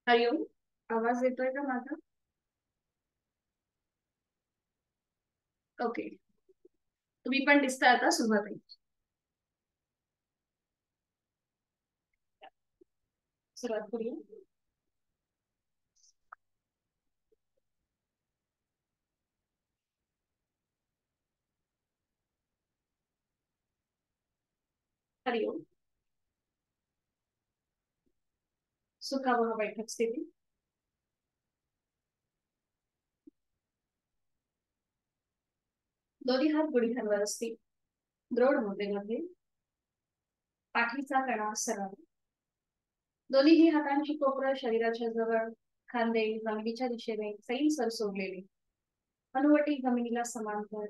हरिओम. आवाज येतोय का माझा? ओके. तुम्ही पण दिसताय आता सुरुवातीला. सुरुवात करूया. हरिओम. सुखावह बैठक स्थिती. दोन्ही हात गुडघ्यांवर असतील. द्रोड मुद्रेमध्ये पाठीचा कणा सरळ. दोन्ही हातांची कोपरं शरीराच्या जवळ. खांदे जमिनीच्या दिशेने सैलसर सोडलेले. हनुवटी जमिनीला समांतर.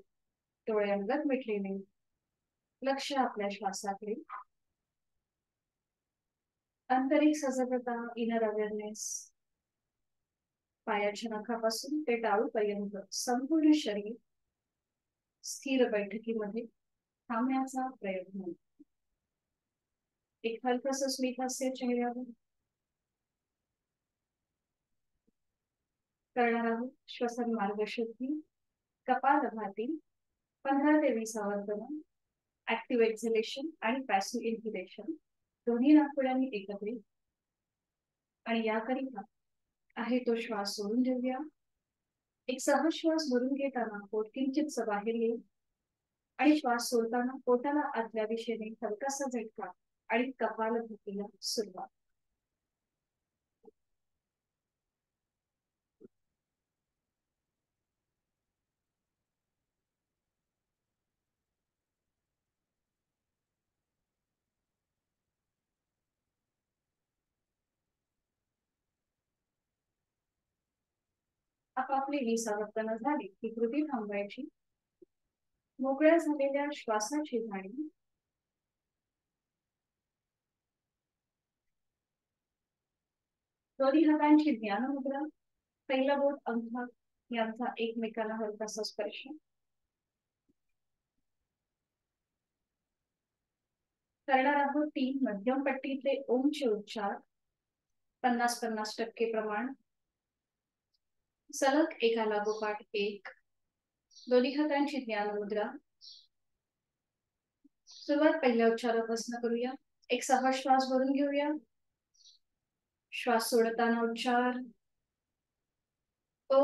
डोळे अंगत मिटलेले. लक्ष आपल्या श्वासाकडे. आंतरिक सजगता, इनर अवेअरनेस. पायाच्या नखापासून ते टाळूपर्यंत संपूर्ण शरीर स्थिर बैठकीमध्ये थांबण्याचा प्रयत्न. एक हलकस स्मित हास्य चेहऱ्यावर. करणार आहोत श्वसन मार्ग शुद्धी. कपालभाती 15 ते 20 आवर्तन. ऍक्टिव्ह एक्झिलेशन आणि पॅसिव्ह इन्हिलेशन दोन्ही नाकपुड्यांनी एकत्रित. आणि याकरिता आहे तो श्वास सोडून घेऊया. एक सहज श्वास भरून घेताना पोट किंचितसं बाहेर येईल आणि श्वास सोडताना पोटाला आतल्या दिशेने हलकासा झटका आणि कपालभातीला सुरुवात. आपापली 20 आवर्तन झाली की कृती थांबवायची. मोकळ्या झालेल्या श्वासाची जाणीव. दोन्ही हातांची ध्यान मुद्रा. पहिला बोट अंगठा यांचा एकमेकाला हलकासा स्पर्श. करणार आहोत 3 मध्यम पट्टीतले ओमचे उच्चार. 50-50% प्रमाण. सलग एका लागोपाठ एक. दोन्ही हातांची ध्यान मुद्रा. सुरुवात पहिल्या उच्चारापासून करूया. एक सहज श्वास भरून घेऊया. श्वास सोडताना उच्चार ओ.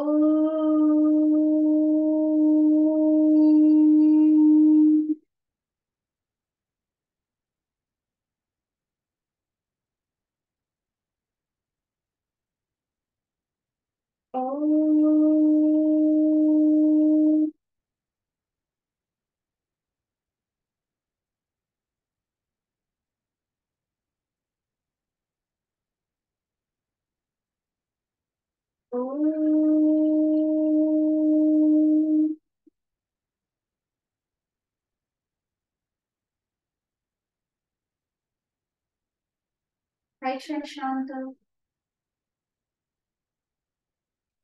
काही क्षण शांत.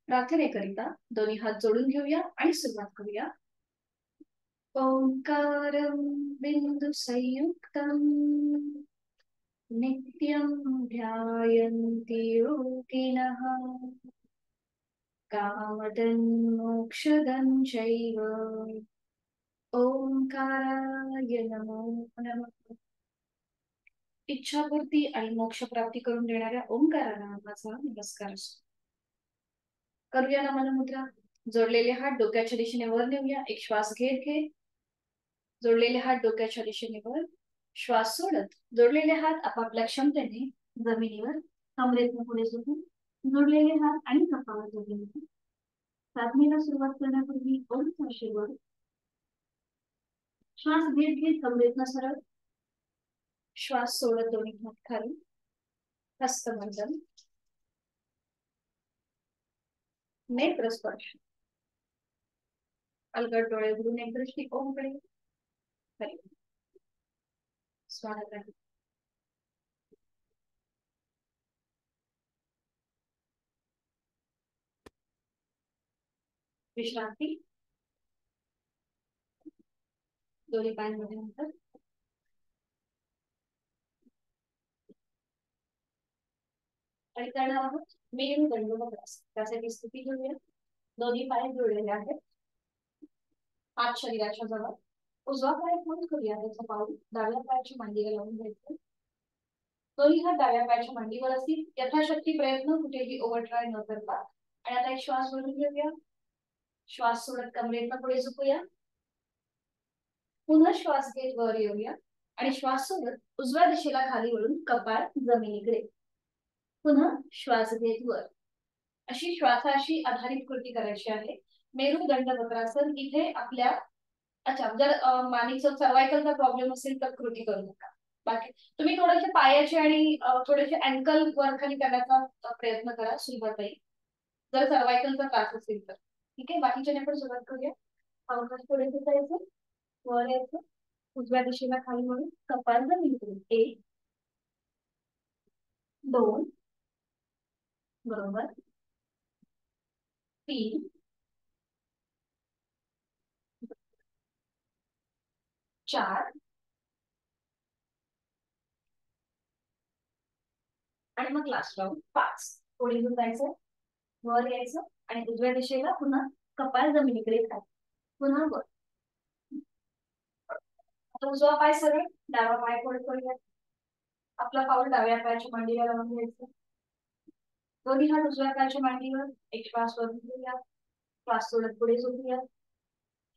प्रार्थनेकरिता दोन्ही हात जोडून घेऊया आणि सुरुवात करूया. ओंकारं बिंदु संयुक्तम् नित्यं ध्यायन्ति योगिनः. कामदं मोक्षदं चैव. ओंकाराय नमो नमः. इच्छापूर्ती आणि मोक्ष प्राप्ती करून देणाऱ्या ओंकाराला माझा नमस्कार असतो. करूया नमन मुद्रा. जोडलेले हात डोक्याच्या दिशेने वर नेऊया. एक श्वास घेत घेत जोडलेले हात डोक्याच्या दिशेने वर. श्वास सोडत जोडलेले हात आपापल्या क्षमतेने जमिनीवर कमरेतून पुढे झुकून जोडलेले हात आणि कपाळ जोडले. साधनेला सुरुवात करण्यापूर्वी ओमचा शेवट. श्वास घेत घेत कमरेतनं सरळ. श्वास सोडत दोन्ही हात खाली. हस्तबंधन. नेत्र स्पर्श. अलगद डोळे उघडून एक दृष्टी ओमकडे. स्वागत आहे. विश्रांती. दोन्ही पायांमध्ये अंतर. आणि करणार आहोत मेरुदंड वक्रासन. त्यासाठी स्थिती घेऊया. दोन्ही पाय जोडलेले आहेत, हात शरीराच्या जवळ. उजवा पाय फोल्ड करूया, त्याचा पाऊल डाव्या पायाच्या मांडीला लावून घ्यायचं. दोन्ही हात डाव्या पायाच्या मांडीवर असतील. यथाशक्ती प्रयत्न कुठेही ओव्हरट्राय न करता. आणि आता एक श्वास भरून घेऊया. श्वास सोडत कमरेतनं पुढे झुकूया. पुन्हा श्वास घेत वर येऊया आणि श्वास सोडत उजव्या दिशेला खाली वळून कपाळ जमिनीकडे. पुन्हा श्वास घेत वर. अशी श्वासाशी आधारित कृती करायची आहे. मेरुदंड वक्रासन इथे आपल्या अच्छा जर मानेचा सर्वायकलचा प्रॉब्लेम असेल तर कृती करू नका. बाकी तुम्ही थोडेसे पायाचे आणि थोडेसे अँकल वर खाली करण्याचा प्रयत्न करा सुरुवातही, जर सर्वायकलचा त्रास असेल तर. ठीक आहे, बाकीच्या पण सुरुवात करूया. अवकाश पुढे जायचं, वर यायचं, उजव्या दिशेला खाली म्हणून कपाळ जमिनीकडे. 1 2 बरोबर, 3 4 आणि मग लास्ट राऊंड 5. पुढे घेऊन जायचं, वर यायचं आणि उजव्या दिशेला पुन्हा कपाळ जमिनीकडे खाली. पुन्हा वर. आता उजवा पाय सरळ, डावा पाय फोल्ड करूया. आपला पाऊल डाव्या पायाच्या मांडीला लावून घ्यायचं. दोन्ही हात उजव्या पायाच्या मांडीवर. एक श्वास वरून घेऊया. श्वास सोडत पुढे झोपूया.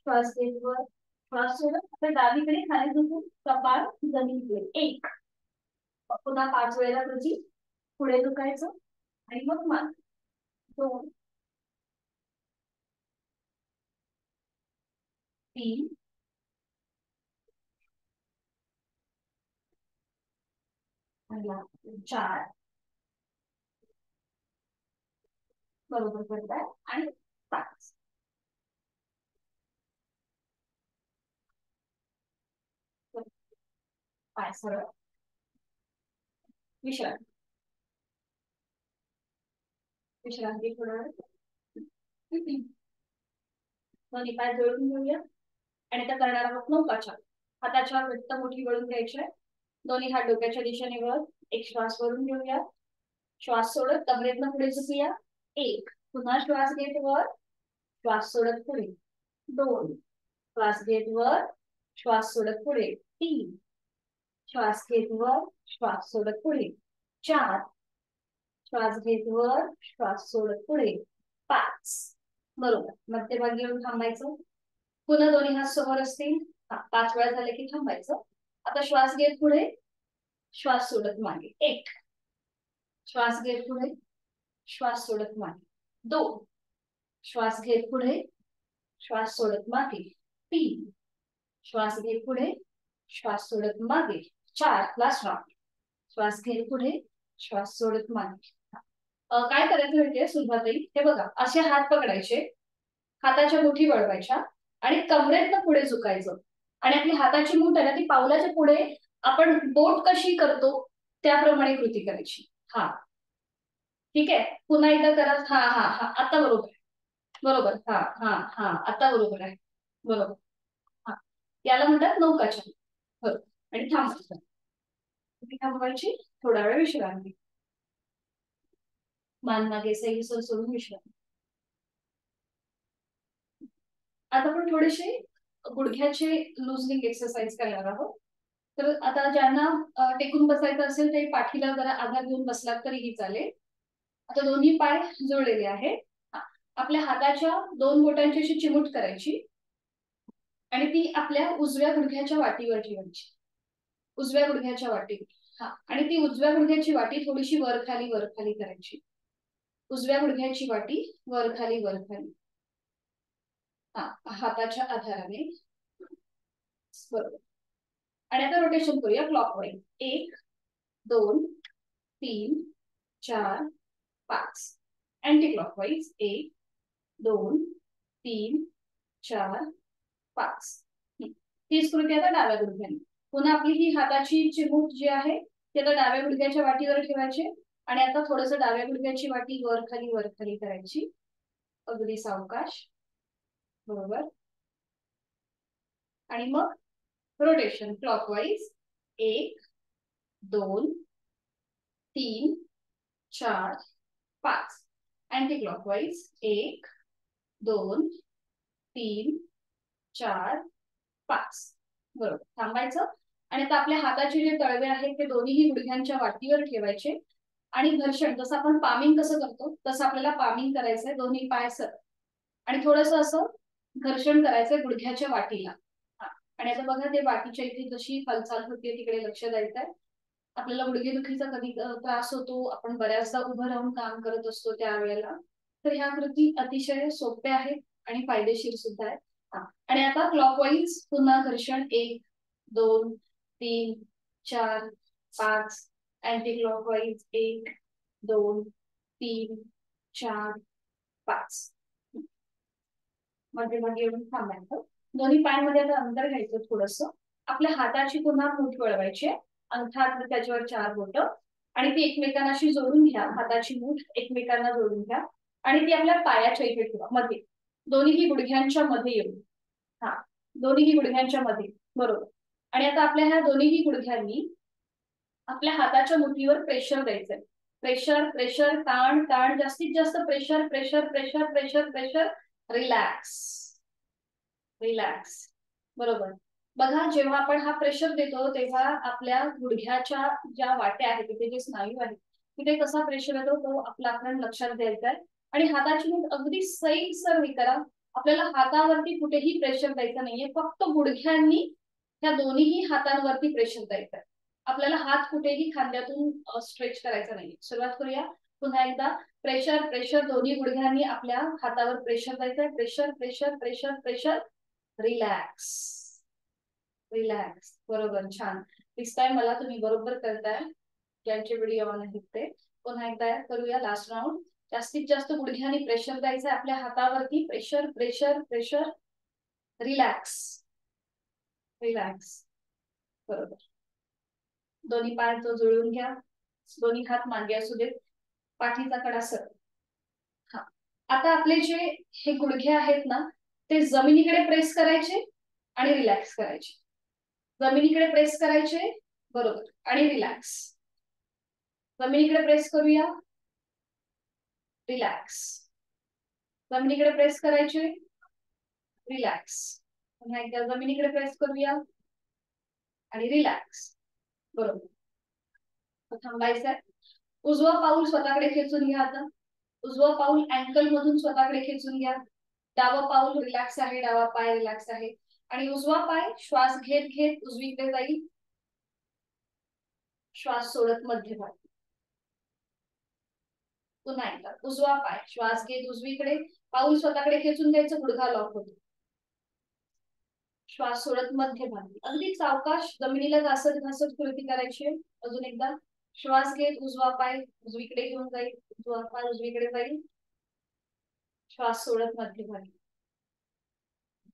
श्वास घेत वर. श्वास सोडत आता डावीकडे खाली झोपून कपाळ जमिनीकडे. 1 पुन्हा 5 वेळेला कृती. पुढे झुकायचं आणि मग मान. 2 3 4 बरोबर करताय आणि 5. पाय सरळ, विश्रांती. विश्रांती थोडा वेळ. दोन्ही पाय जोडून घेऊया आणि त्या करणार आहोत नौकाचार. हाताच्या घट्ट मुठी वळून घ्यायच्या. दोन्ही हात डोक्याच्या दिशेने वर. एक श्वास वरून घेऊया. श्वास सोडत कमरेतनं पुढे झुकूया. 1 पुन्हा श्वास घेत वर. श्वास सोडत पुढे. 2 श्वास घेत वर. श्वास सोडत पुढे. 3 श्वास घेत वर. श्वास सोडत पुढे. 4 श्वास घेत वर. श्वास सोडत पुढे. 5 बरोबर. मध्यभागी येऊन थांबायचं. पुन्हा दोन्ही हात समोर असतील. 5 वेळा झाले की थांबायचं. आता श्वास घेत पुढे. श्वास सोडत मागे. 1 श्वास घेत पुढे. श्वास सोडत मागे. 2 श्वास घेत पुढे. श्वास सोडत मागे. 3 श्वास घेत पुढे. श्वास सोडत मागे. 4 लास्ट राऊंड. श्वास घेत पुढे. श्वास सोडत मागे. काय करायचं म्हणजे सुरुवातीला हे बघा, असे हात पकडायचे, हाताच्या मुठी वळवायच्या आणि कमरेतनं पुढे झुकायचं. आणि आपली हाताची मूठ आहे ना ती पावलाच्या पुढे आपण बोट कशी करतो त्याप्रमाणे कृती करायची. हा ठीक आहे, पुन्हा एकदा करा. हा हा हा आता बरोबर आहे. बरोबर, हा हा हा आता बरोबर आहे. बरोबर. हा याला म्हणतात नौकाचार. बरोबर. आणि थांबायचं. थांबवायची, थोडा वेळ विश्रांती. मान मागे सैल सोडून विश्रांती. आता आपण थोडेसे गुडघ्याचे लुजनिंग एक्सरसाइज करणार आहोत. तर आता ज्यांना टेकून बसायचं असेल ते पाठीला जरा आधार घेऊन बसलात तरीही चालेल. आता दोन्ही पाय जोडलेले आहेत. आपल्या हाताच्या 2 बोटांची अशी चिमूट करायची आणि ती आपल्या उजव्या गुडघ्याच्या वाटीवर ठेवायची. उजव्या गुडघ्याच्या वाटीवर. हा आणि ती उजव्या गुडघ्याची वाटी थोडीशी वर खाली करायची. उजव्या गुडघ्याची वाटी वर खाली. हा हाताच्या आधाराने. बरोबर. आणि आता रोटेशन करूया क्लॉकवाईज. 1 2 3 4 5. Anti clockwise. 1 2 3 4 5. तीच कृती आता डाव्या गुडघ्याने. पुन्हा आपली ही हाताची चिमूट जी आहे ती आता डाव्या गुडघ्याच्या वाटीवर ठेवायची आणि आता थोडस डाव्या गुडघ्याची वाटी वर खाली करायची. अगदी सावकाश. बरोबर. आणि मग रोटेशन क्लॉकवाईज. 1 2 3 4 5. Anti clockwise 1 2 3 4 5. बरोबर, थांबायचं. आणि आता आपल्या हाताचे जे तळवे आहेत ते दोन्हीही गुडघ्यांच्या वाटीवर ठेवायचे आणि घर्षण, जसं आपण पामिंग कसं करतो तसं आपल्याला पामिंग करायचंय. दोन्ही पाय सर आणि थोडस असं घर्षण करायचंय गुडघ्याच्या वाटीला. आणि आता बघा ते वाटीच्या इथे जशी हालचाल होते तिकडे लक्ष द्यायचंय. आपल्याला गुडघेदुखीचा कधी त्रास होतो, आपण बऱ्याचदा उभं राहून काम करत असतो त्यावेळेला, तर ह्या कृती अतिशय सोप्या आहेत आणि फायदेशीर सुद्धा आहेत. आणि आता क्लॉकवाईज पुन्हा घर्षण 1 2 3 4 5. Anti clockwise 1 2 3 4 5. मध्यभागी येऊन थांबायचं. दोन्ही पायांमध्ये आता अंतर घ्यायचं थोडस. आपल्या हाताची पुन्हा मूठ वळवायची, अंगठा त्याच्यावर 4 बोट आणि ती एकमेकांशी जोडून घ्या. हाताची मूठ एकमेकांना जोडून घ्या आणि ती आपल्या पायाच्या इथे ठेवा, मध्ये, दोन्ही गुडघ्यांच्या मध्ये येऊन. दोन्ही गुडघ्यांच्या मध्ये. बरोबर. आणि आता आपल्या ह्या दोन्ही गुडघ्यांनी आपल्या हाताच्या मुठीवर प्रेशर द्यायचंय. प्रेशर प्रेशर, ताण ताण, जास्तीत जास्त pressure pressure pressure pressure pressure. Relax relax. बरोबर. बघा, जेव्हा आपण हा प्रेशर देतो तेव्हा आपल्या गुडघ्याच्या ज्या वाट्या आहेत तिथे जे स्नायू आहेत तिथे कसा प्रेशर येतो तो आपला आपण लक्षात द्यायचा आहे. आणि हाताची मूठ अगदी सैल करा. आपल्याला हातावरती कुठेही प्रेशर द्यायचं नाहीये, फक्त गुडघ्यांनी त्या दोन्ही हातांवरती प्रेशर द्यायचं आहे. आपल्याला हात कुठेही खांद्यातून स्ट्रेच करायचा नाही. सुरुवात करूया पुन्हा एकदा. प्रेशर प्रेशर, दोन्ही गुडघ्यांनी आपल्या हातावर प्रेशर द्यायचंय. Pressure pressure pressure pressure. Relax relax. बरोबर, छान दिसताय मला, तुम्ही बरोबर करताय. ज्यांचे व्हिडिओ ऑन आहेत ते. पुन्हा एकदा करूया लास्ट राऊंड. जास्तीत जास्त गुडघ्यांनी प्रेशर द्यायचंय आपल्या हातावरती. Pressure pressure pressure. Relax relax. बरोबर. दोन्ही पाय तो जुळवून घ्या. दोन्ही हात मागे असू देत. पाठीचा कडा सर. आता आपले जे हे गुडघे आहेत ना ते जमिनीकडे प्रेस करायचे आणि रिलॅक्स करायचे. जमिनीकडे प्रेस करायचे. बरोबर. आणि रिलॅक्स. जमिनीकडे प्रेस करूया. रिलॅक्स. जमिनीकडे प्रेस करायचे. रिलॅक्स. पुन्हा एकदा जमिनीकडे प्रेस करूया आणि रिलॅक्स. बरोबर. थांबायचंय. उजवा पाऊल स्वतःकडे खेचून घ्या. आता उजवा पाऊल अँकल मधून स्वतःकडे खेचून घ्या. डावा पाऊल रिलॅक्स आहे, डावा पाय रिलॅक्स आहे. आणि उजवा पाय श्वास घेत घेत उजवीकडे जाईल. श्वास सोडत मध्यभागी. पुन्हा एकदा उजवा पाय श्वास घेत उजवीकडे, पाऊल स्वतःकडे खेचून द्यायचं, गुडघा लॉक होतो. श्वास सोडत मध्यभागी. अगदी सावकाश जमिनीला घासत घासत कृती करायची. अजून एकदा श्वास घेत उजवा पाय उजवीकडे घेऊन जाईल, उजवा पाय उजवीकडे जाईल. श्वास सोडत मध्यभागी.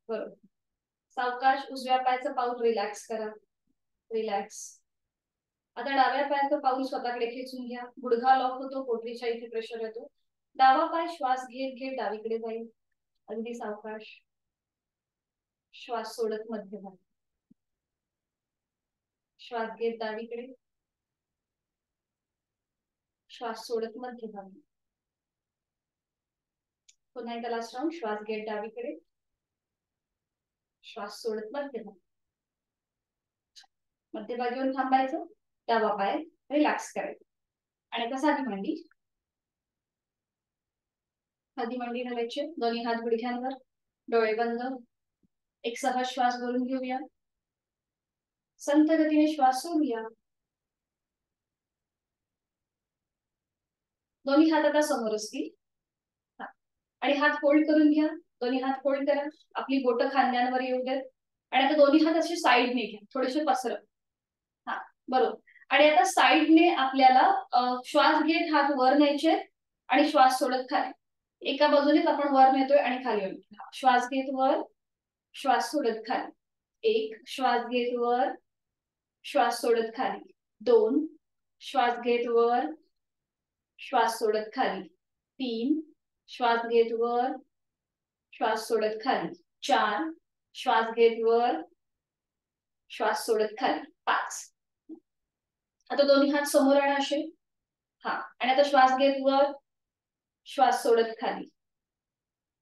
बरोबर. सावकाश उजव्या पायाचं पाऊल रिलॅक्स करा. रिलॅक्स. आता डाव्या पायाचं पाऊल स्वतःकडे खेचून घ्या. गुडघा लॉक होतो, पोटरीच्या इथे प्रेशर येतो. डावा पाय श्वास घेत घेत डावीकडे जाईल. अगदी सावकाश. श्वास सोडत मध्यभागी. श्वास घेत डावीकडे, श्वास सोडत मध्यभागी. पुन्हा एकदा लास्ट राऊंड. श्वास घेत डावीकडे, श्वास सोडत मध्यभागी. मध्यभागीवर थांबायचं. डावा पाय रिलॅक्स करायचं. आणि आता साधी मांडी. साधी मांडी घालायची. दोन्ही हात गुडघ्यांवर, डोळे बंद. एक सहज श्वास भरून घेऊया. संत गतीने श्वास सोडूया. दोन्ही हात आता समोर असतील. आणि हात फोल्ड करून घ्या. दोन्ही हात फोल्ड करा. आपली बोटं खांद्यांवर येऊ देत. आणि आता दोन्ही हात असे साईडने घ्या, थोडेसे पसरत. बरोबर. आणि आता साईडने आपल्याला श्वास घेत हात वर न्यायचे आणि श्वास सोडत खाली. एका बाजूनेच आपण वर नेतोय आणि खाली येतो. श्वास घेत वर, श्वास सोडत खाली. 1 श्वास घेत वर, श्वास सोडत खाली. 2 श्वास घेत वर, श्वास सोडत खाली. 3 श्वास घेत वर, श्वास सोडत खाली. 4 श्वास घेत वर, श्वास सोडत खाली. 5. आता दोन्ही हात समोर आणा असे. आणि आता श्वास घेत वर, श्वास सोडत खाली,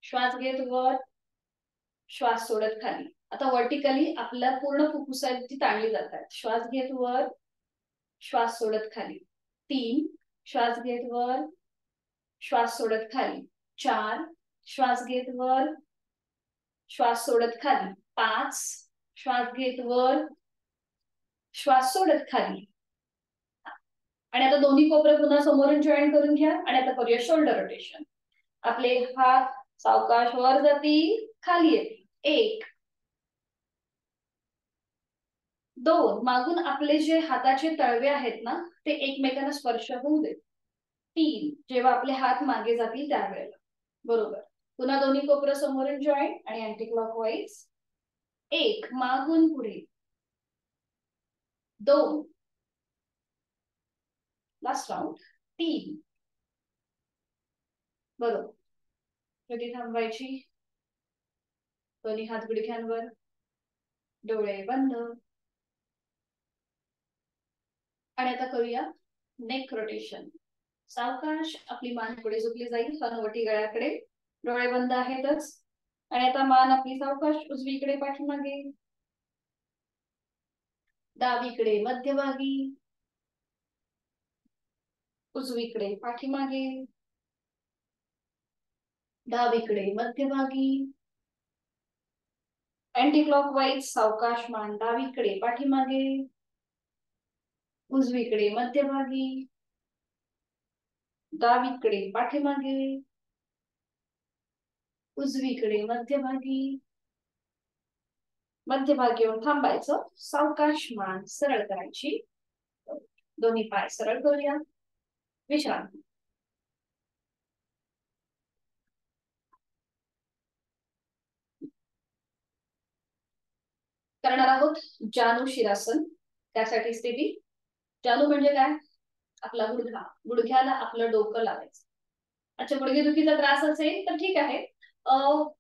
श्वास घेत वर, श्वास सोडत खाली. आता वर्टिकली आपल्या पूर्ण फुफ्फुसाची ताणली जातात. श्वास घेत वर, श्वास सोडत खाली. 3, श्वास घेत वर, श्वास सोडत खाली. 4, श्वास घेत वर, श्वास सोडत खाली. 5, श्वास घेत वर, श्वास सोडत खाली. आणि आता दोन्ही कोपरे पुन्हा समोरून जॉईन करून घ्या आणि आता करूया शोल्डर रोटेशन. आपले हात सावकाश वर जातील, खाली येतील. 1, 2, मागून आपले जे हाताचे तळवे आहेत ना ते एकमेकांना स्पर्श होऊ देत. 3, जेव्हा आपले हात मागे जातील त्यावेळेला. बरोबर. पुन्हा दोन्ही कोपरं समोरून जॉईन आणि अँटी क्लॉकवाईज. 1, मागून पुढे. 2, लास्ट राऊंड. 3, बरोबर. कधी थांबवायची. दोन्ही हात गुडघ्यांवर, डोळे बंद. आणि आता करूया नेक रोटेशन. सावकाश आपली मान पुढे झुकली जाईल, हनुवटी गळ्याकडे, डोळे बंद आहेतच. आणि आता मान आपली सावकाश उजवीकडे पाठीमागे, डावीकडे मध्यभागी, उजवीकडे पाठीमागे, डावीकडे मध्यभागी. अँटी क्लॉकवाईज सावकाश मान डावीकडे पाठीमागे, उजवीकडे मध्यभागी, डावीकडे पाठीमागे, उजवीकडे मध्यभागी. मध्यभागी येऊन थांबायचं. सावकाश मान सरळ करायची. दोन्ही पाय सरळ करूया. विश्रांती. करणार आहोत जानू शिरासन. त्यासाठी स्थिती. जानू म्हणजे काय? आपला गुडघा, गुडघ्याला आपलं डोकं लावायचं. अच्छा, गुडघेदुखीचा त्रास असेल तर ठीक आहे,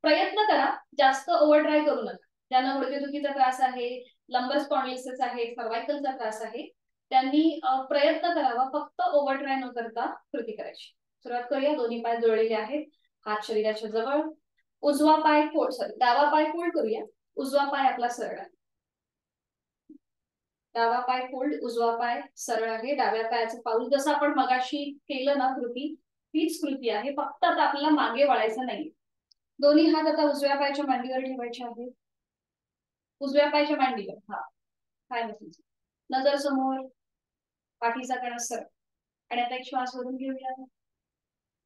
प्रयत्न करा, जास्त ओव्हर ट्राय करू नका. ज्यांना गुडघेदुखीचा त्रास आहे, लंबर स्पॉन्डिलिसिस आहे, सर्वायकलचा त्रास आहे, त्यांनी प्रयत्न करावा, फक्त ओव्हर ट्राय न करता कृती करायची. सुरुवात करूया. दोन्ही पाय जोडलेले आहेत, हात शरीराच्या जवळ. उजवा पाय फोल्ड, सॉरी डावा पाय फोल्ड करूया. उजवा पाय आपला सरळ आहे. डावा पाय फोल्ड, उजवा पाय सरळ आहे. डाव्या पायाचं पाऊल जसं आपण मगाशी केलं ना कृती, तीच कृती आहे, फक्त आता आपल्याला मागे वळायचं नाही. दोन्ही हात आता उजव्या पायाच्या मांडीवर ठेवायचे आहेत. उजव्या पायाच्या मांडीवर, हा काय नसेल, नजर समोर, पाठीचा कणा सरळ. आणि आता एक श्वास वरून घेऊया.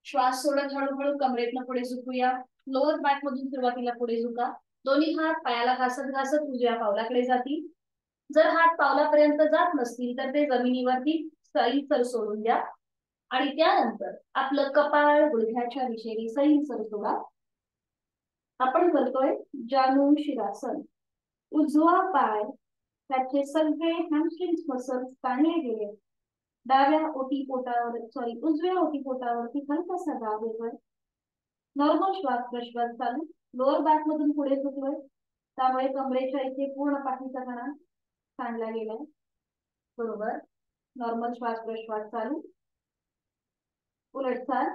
श्वास सोडत हळूहळू कमरेतनं पुढे झुकूया. लोअर बॅक मधून सुरुवातीला पुढे झुका. दोन्ही हात पायाला घासत घासत उजव्या पावलाकडे जातील. जर हात पावलापर्यंत जात नसतील तर ते जमिनीवरती सैलसर सोडून द्या. आणि त्यानंतर आपलं कपाळ गुडघ्याच्या दिशेने सैलसर सोडा. आपण करतोय जानू शिरासन. उजवा पाय, त्याचे सगळे हॅमस्ट्रिंग्स मसल्स ताणले गेले. डाव्या ओटीपोटावर, सॉरी उजव्या ओटीपोटावरती हलकासा दाब येतोय. नॉर्मल श्वास प्रश्वास चालू. लोअर बॅक मधून पुढे झुकलोय, त्यामुळे कमरेच्या इथे पूर्ण पाठीचा कणा ताणला गेलाय. बरोबर. नॉर्मल श्वास प्रश्वास चालू. उलटचाल.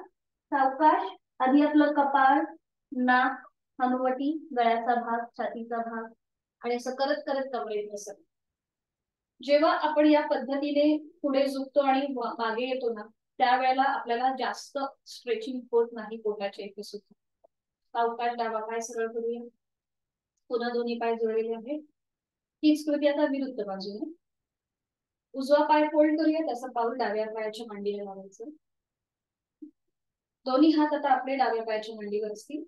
सावकाश. आधी आपलं कपाळ, नाक, हनुवटी, गळ्याचा भाग, छातीचा भाग आणि असं करत करत कमरेत बसत. जेव्हा आपण या पद्धतीने पुढे झुकतो आणि मागे येतो ना, त्यावेळेला आपल्याला जास्त स्ट्रेचिंग होत नाही पोटाच्या इथे सुद्धा. सावकाश डावा पाय सरळ करूया. पुन्हा दोन्ही पाय जोडलेले आहेत. हीच कृती आता विरुद्ध बाजूने. उजवा पाय फोल्ड करूया, त्याचा पाऊल डाव्या पायाच्या मांडीला लावायचं. दोन्ही हात आता आपले डाव्या पायाच्या मांडीवर असतील.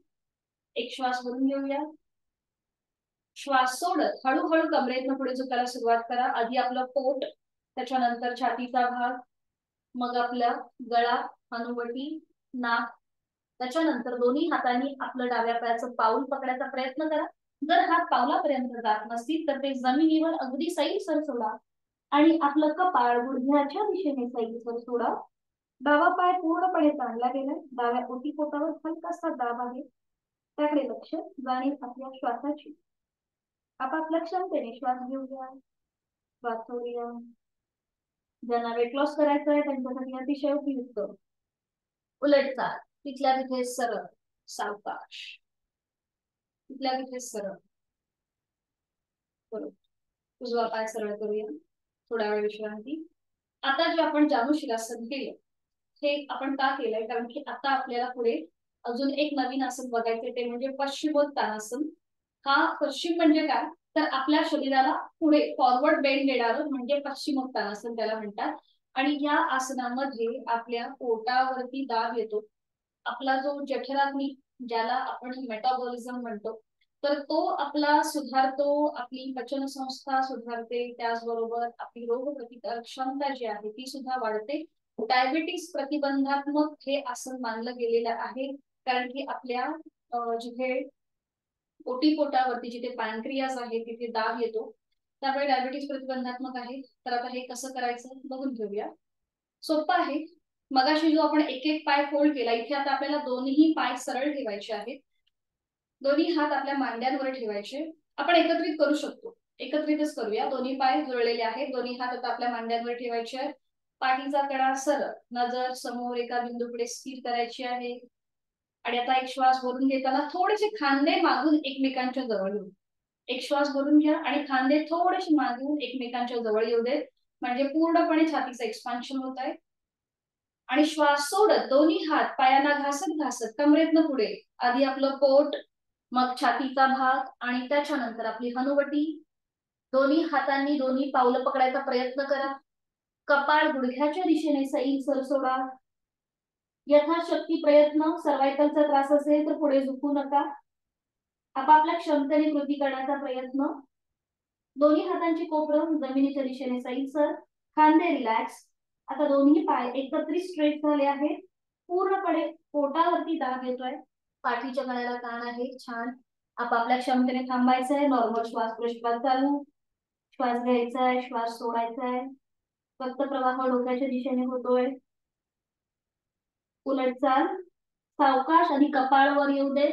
एक श्वास भरून घेऊया. श्वास सोडत हळूहळू कमरेतनं पुढे झुकायला सुरुवात करा. आधी आपलं पोट, त्याच्यानंतर छातीचा भाग, मग आपला गळा, हनुवटी, नाक. त्याच्यानंतर दोन्ही हातांनी आपलं डाव्या पायाचं पाऊल पकडायचा प्रयत्न करा. जर हात पावलापर्यंत जात नसतील तर ते जमिनीवर अगदी सैलसर सोडा. आणि आपलं कपाळ गुडघ्याच्या दिशेने सैलसर सोडा. डावा पाय पूर्णपणे ताणला गेलाय. डाव्या ओटीपोटावर हलकासा दाब आहे, त्याकडे लक्ष. जाणीव आपल्या श्वासाची. आपापल्या क्षमतेने श्वास घेऊया, श्वास सोडूया. ज्यांना वेट लॉस करायचं आहे त्यांच्यासाठी अतिशय उपयुक्त. उलट चाल. तिथल्या तिथे सरळ, सावकाश, तिथल्या तिथे सरळ. बरोबर, उजवा पाय सरळ करूया, थोडा वेळ विश्रांती. आता जे आपण जानुशिरासन केलं, हे आपण का केलंय, कारण की आता आपल्याला पुढे अजून एक नवीन आसन बघायचे, ते म्हणजे पश्चिमोत्तानासन. हा पश्चिम म्हणजे काय, तर आपल्या शरीराला पुढे फॉरवर्ड बेंड देणारं म्हणजे पश्चिमोत्तानासन त्याला म्हणतात. आणि या आसनामध्ये आपल्या पोटावरती दाब येतो. आपला जो जठराग्नी, ज्याला आपण मेटाबॉलिझम म्हणतो, तर तो आपला सुधारतो, आपली पचन संस्था सुधारते, त्याचबरोबर आपली रोगप्रतिकारक क्षमता जी आहे ती सुद्धा वाढते. डायबिटीस प्रतिबंधात्मक हे आसन मानलं गेलेलं आहे, कारण की आपल्या जिथे ओटीपोटावरती जिथे पॅनक्रियास आहे तिथे दाब येतो, त्यामुळे डायबिटीस प्रतिबंधात्मक आहे. तर आता हे कसं करायचं बघून घेऊया. सोपं आहे. मगाशी जो आपण एक एक पाय फोल्ड केला, इथे आता आपल्याला दोन्ही पाय सरळ ठेवायचे आहेत. दोन्ही हात आपल्या मांड्यांवर ठेवायचे. आपण एकत्रित करू शकतो, एकत्रितच करूया. दोन्ही पाय जुळलेले आहेत, दोन्ही हात आता आपल्या मांड्यांवर ठेवायचे आहेत. पाठीचा कणा सरळ, नजर समोर एका बिंदूकडे स्थिर करायची आहे. आणि आता एक श्वास भरून घेताना थोडेसे खांदे मागून एकमेकांच्या जवळ येऊ. एक श्वास भरून घ्या आणि खांदे थोडेसे मागून एकमेकांच्या जवळ येऊ देत, म्हणजे पूर्णपणे छातीचं एक्सपान्शन होत आहे. आणि श्वास सोडत दोन्ही हात पायांना घासत घासत कमरेतनं पुढे, आधी आपलं पोट, मग छातीचा भाग आणि त्याच्यानंतर आपली हनुवटी. दोन्ही हातांनी दोन्ही पावलं पकडायचा प्रयत्न करा. कपाळ गुडघ्याच्या दिशेने सैल सर सोडा. यथाशक्ती प्रयत्न, सर्वायकलचा त्रास असेल तर पुढे झुकू नका. आपापल्या क्षमतेने कृती करण्याचा प्रयत्न. दोन्ही हातांची कोपरं जमिनीच्या दिशेने सैल सर, खांदे रिलॅक्स. आता दोन्ही पाय एकत्रित स्ट्रेट झाले आहेत. पूर्णपणे पोटावरती दाब येतोय, पाठीच्या कण्याला ताण आहे. छान. आपापल्या क्षमतेने थांबायचं आहे. नॉर्मल श्वास प्रश्वास चालू. श्वास घ्यायचा आहे, श्वास सोडायचा आहे. रक्त प्रवाह डोक्याच्या दिशेने होतोय. उलट चाल. सावकाश आणि कपाळावर येऊ दे.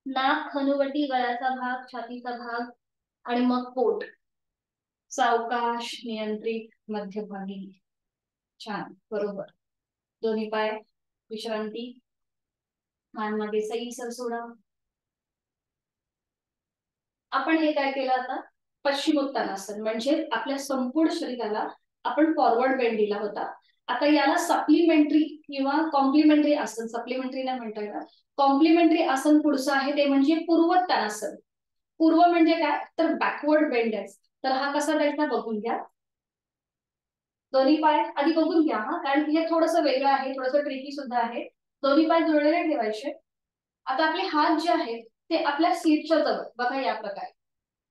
नाक, हनुवटी, गळ्याचा भाग, छातीचा भाग आणि मग पोट. सावकाश, नियंत्रित, मध्यभागी. छान, बरोबर. दोन्ही पाय विश्रांती, मान मागे सैल सर सोडा. आपण हे काय केलं आता, पश्चिमोत्तानासन म्हणजे आपल्या संपूर्ण शरीराला आपण फॉरवर्ड बेंड दिला होता. आता याला सप्लिमेंटरी किंवा कॉम्प्लिमेंटरी आसन, सप्लिमेंटरी नाही म्हणता येणार, कॉम्प्लिमेंटरी आसन पुढचं आहे ते म्हणजे पूर्वोत्तानासन. पूर्व म्हणजे काय, तर बॅकवर्ड बेंड आहे. तर हा कसा द्यायचा बघून घ्या. दोन्ही पाय आधी बघून घ्या हा, कारण हे थोडंसं वेगळं आहे, थोडंसं ट्रिकी सुद्धा आहे. दोन्ही पाय जुळलेले ठेवायचे. आता आपले हात जे आहेत ते आपल्या सीटच्या जवळ बघा, या प्रकारे.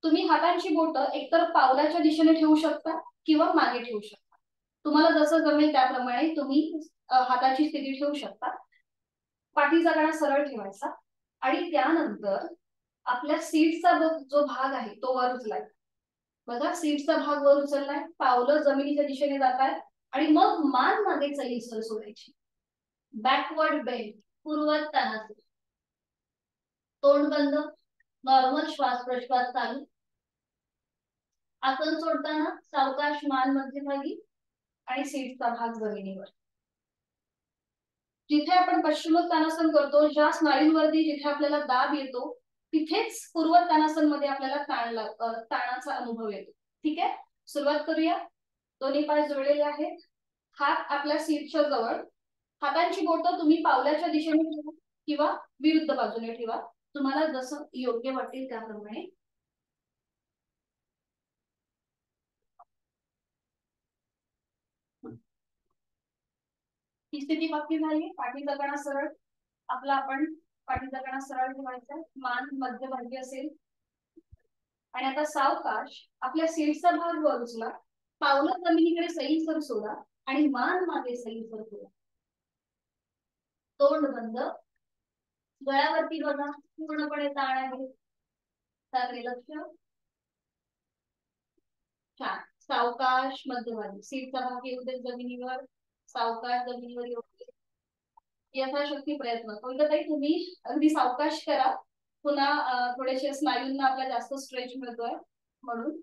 तुम्ही हातांची बोटं एकतर पावलाच्या दिशेने ठेवू शकता किंवा मागे ठेवू शकता. तुम्हाला जसं जमेल त्याप्रमाणे तुम्ही हाताची स्थिती ठेवू शकता. पाठीचा कणा सरळ ठेवायचा आणि त्यानंतर आपल्या सीटचा जो भाग आहे तो वर उचलाय. बघा, सीटचा भाग वर उचललाय, पावलं जमिनीच्या दिशेने जात आहेत आणि मग मान मागे सैल सोडायची. Backward bend, Purvottanasana. तोंड बंद, नॉर्मल श्वास प्रश्वास चालू. आसन सोडताना सावकाश मान मध्यभागी आणि सीटचा भाग जमिनीवर. जिथे आपण पश्चिमोत्तानासन करतो, ज्या स्नायूंवरती जिथे आपल्याला दाब येतो, तिथेच पूर्वोत्तानासन मध्ये आपल्याला ताणाचा अनुभव येतो. ठीक आहे, सुरुवात करूया. दोन्ही पाय जुळलेले आहेत, हात आपल्या सीटच्या जवळ. हातांची बोटं तुम्ही पावलाच्या दिशेने ठेवा किंवा विरुद्ध बाजूने ठेवा, तुम्हाला जसं योग्य वाटेल त्याप्रमाणे. ही स्थिती पक्की झाली. पाठीचा कणा सरळ, आपला आपण पाठीचा कणा सरळ ठेवायचा, मान मध्यभागी असेल. आणि आता सावकाश आपल्या सीटचा भाग वर उचला, पावलं जमिनीकडे सैलसर सोडा आणि मान मागे सैलसर सोडा. तोंड बंद, गळ्यावरती बघा, पूर्णपणे ताण आहे. त्याकडे लक्ष. छान. सावकाश मध्यभागी, सीटचा भाग येऊ दे जमिनीवर. सावकाश जमिनीवर येऊ दे. यथाशक्ती प्रयत्न. कोणतं ताई तुम्ही अगदी सावकाश करा. पुन्हा थोडेसे स्नायूंना आपला जास्त स्ट्रेच मिळतोय म्हणून.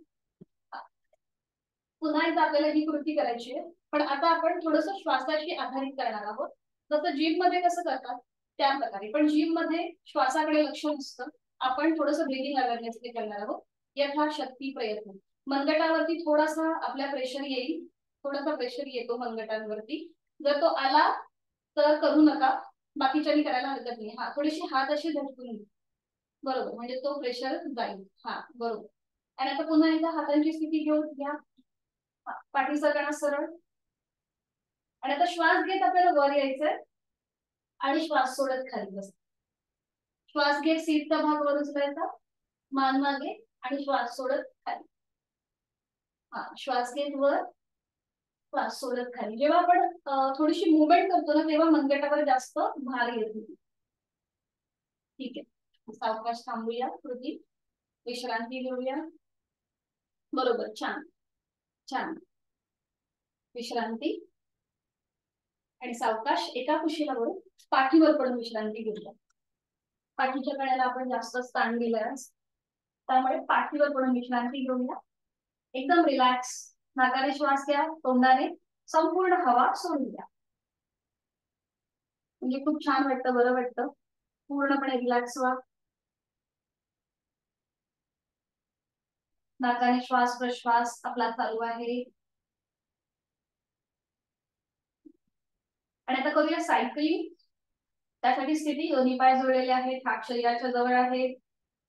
पुन्हा एकदा आपल्याला ही कृती करायची आहे, पण आता आपण थोडंसं श्वासाशी आधारित करणार आहोत. जसं जिम मध्ये कसं करतात, त्या प्रकारे. पण जिम मध्ये श्वासाकडे लक्ष नसतं, आपण थोडंसं ब्रीदिंग अवेअरनेस करणार आहोत. यथाशक्ती प्रयत्न. मनगटावरती थोडासा आपल्या प्रेशर येईल, थोडासा प्रेशर येतो मनगटांवरती. जर तो आला तर करू नका, बाकीच्यांनी करायला हरकत नाही. हा, थोडीशी हात अशी झटकून बरोबर, म्हणजे तो प्रेशर जाईल. हा बरोबर. आणि आता पुन्हा एकदा हातांची स्थिती घेऊन घ्या, पाठीचा कणा सरळ. आणि आता श्वास घेत आपल्याला वर यायचंय आणि श्वास सोडत खाली बस. श्वास घेत सीटचा भाग वर उचलायचा, मान मागे, आणि श्वास सोडत खाली. हा, श्वास घेत वर, श्वास सोडत खाली. जेव्हा आपण थोडीशी मुवमेंट करतो ना, तेव्हा मनगटावर जास्त भार येत नाही. ठीक आहे, सावकाश थांबूया. कृती विश्रांती घेऊया. बरोबर, छान छान. विश्रांती आणि सावकाश एका कुशीला वरून पाठीवर पडून विश्रांती घेऊया. पाठीच्या कण्याला आपण जास्त ताण दिलाय, त्यामुळे पाठीवर पडून विश्रांती घेऊया. एकदम रिलॅक्स. नाकाने श्वास घ्या, तोंडाने संपूर्ण हवा सोडून द्या. म्हणजे खूप छान वाटतं, बरं वाटतं. पूर्णपणे रिलॅक्स व्हा. नाकाने श्वास प्रश्वास आपला चालू आहे. आणि आता करूया सायकलिंग. त्यासाठी स्थिती, दोन्ही पाय जोडलेले आहेत, हात शरीराच्या जवळ आहेत.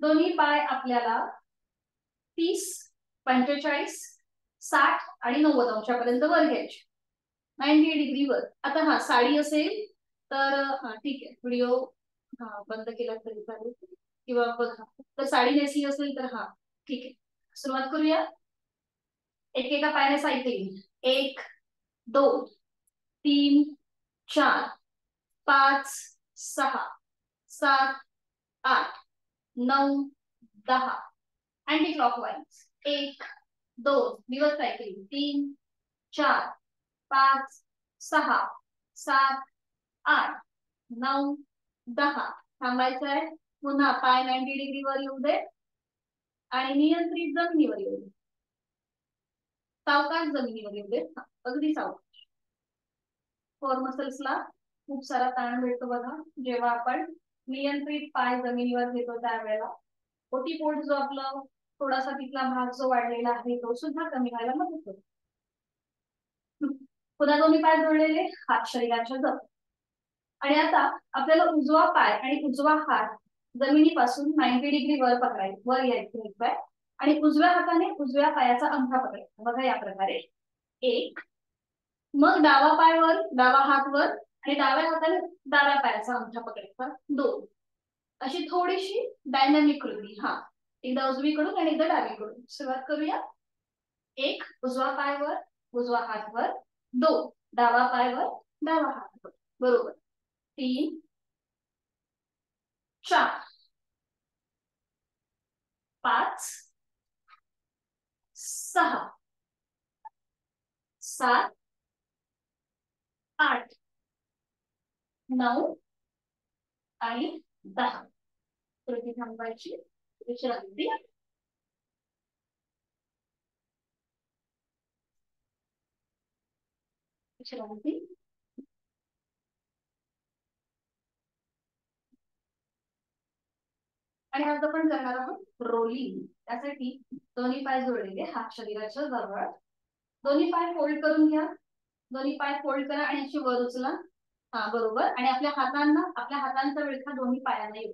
दोन्ही पाय आपल्याला 30, 45, 60 आणि 90 अंशापर्यंत वर घ्यायचे, 90 डिग्री वर. आता हा साडी असेल तर हा ठीक आहे, व्हिडिओ हा बंद केला तरी चालेल, किंवा बघा तर साडी नेसली असेल तर हा ठीक आहे. सुरुवात करूया. एकेका पायाने सायकलिंग. 1, 2, 3, 4, 5, 6, 7, 8, 9, 10. Anti clockwise. 1, 2 दिवस सायकलिंग. 3, 4, 5, 6, 7, 8, 9, 10. थांबायचं आहे. पुन्हा पाय 90 डिग्री वर येऊ दे आणि नियंत्रित जमिनीवर येऊ दे. सावकाश जमिनीवर येऊ दे, अगदी सावकाश. कोर मसल्सला खूप सारा ताण मिळतो बघा जेव्हा आपण नियंत्रित पाय जमिनीवर घेतो त्यावेळेला. ओटीपोट जो आपला थोडासा तिथला भाग जो वाढलेला आहे तो सुद्धा कमी व्हायला मदत होतो. पुन्हा दोन्ही पाय जोडलेले, हात शरीराच्या जवळ. आणि आता आपल्याला उजवा पाय आणि उजवा हात जमिनीपासून 90 डिग्री वर पकडायचे, वर यायचे. आणि उजव्या हाताने उजव्या पायाचा अंगठा पकडायचा बघा या प्रकारे. 1, मग डावा पाय वर, डावा हात वर, आणि डाव्या हाताने डाव्या पायाचा अंगठा पकडायचा. 2. अशी थोडीशी डायनामिक कृती. हा, एकदा उजवीकडून आणि एकदा डावीकडून. सुरुवात करूया. 1, उजवा पाय वर, उजवा हात वर. 2, डावा पाय वर, डावा हात वर. बरोबर. 3, 4, 5, 6, 7, 8, 9 आणि 10. कृती थांबायची. विश्रांती. विश्रांती. आणि आज आपण करणार आहोत रोलिंग. त्यासाठी दोन्ही पाय जोडलेले, हात शरीराच्या जवळ. दोन्ही पाय फोल्ड करून घ्या. दोन्ही पाय फोल्ड करा आणि अशी वर उचला. हा बरोबर. आणि आपल्या हातांचा विळखा दोन्ही पायांना येऊ.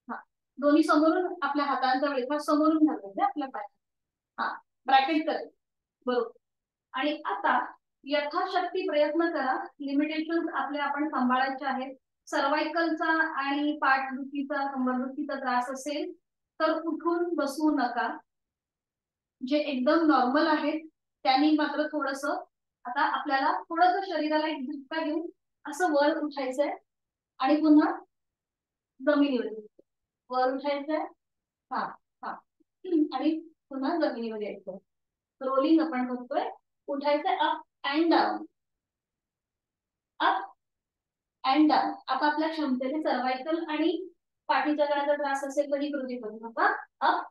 हा, दोन्ही समोरून आपल्या हातांचा विळखा समोरून घालायचा आपल्या पायात. हा, ब्रॅकेट करा. बरोबर. आणि आता यथाशक्ती प्रयत्न करा. लिमिटेशन आपले आपण सांभाळायचे आहेत. सर्वायकलचा आणि पाठदुखीचा, कंबरदुखीचा त्रास असेल तर उठून बसू नका. जे एकदम नॉर्मल आहेत त्यांनी मात्र थोडस, आता आपल्याला थोडस शरीराला एक झटका घेऊन असं वर उठायचंय आणि पुन्हा जमिनीवर वर उठायचंय. हा हा, आणि पुन्हा जमिनीवर यायचं. रोलिंग आपण करतोय. उठायचंय up and down, up and down. आता आपल्या क्षमतेने सर्वायकल आणि पाठीच्या कण्याचा त्रास असेल तर ही कृती करू नका. Up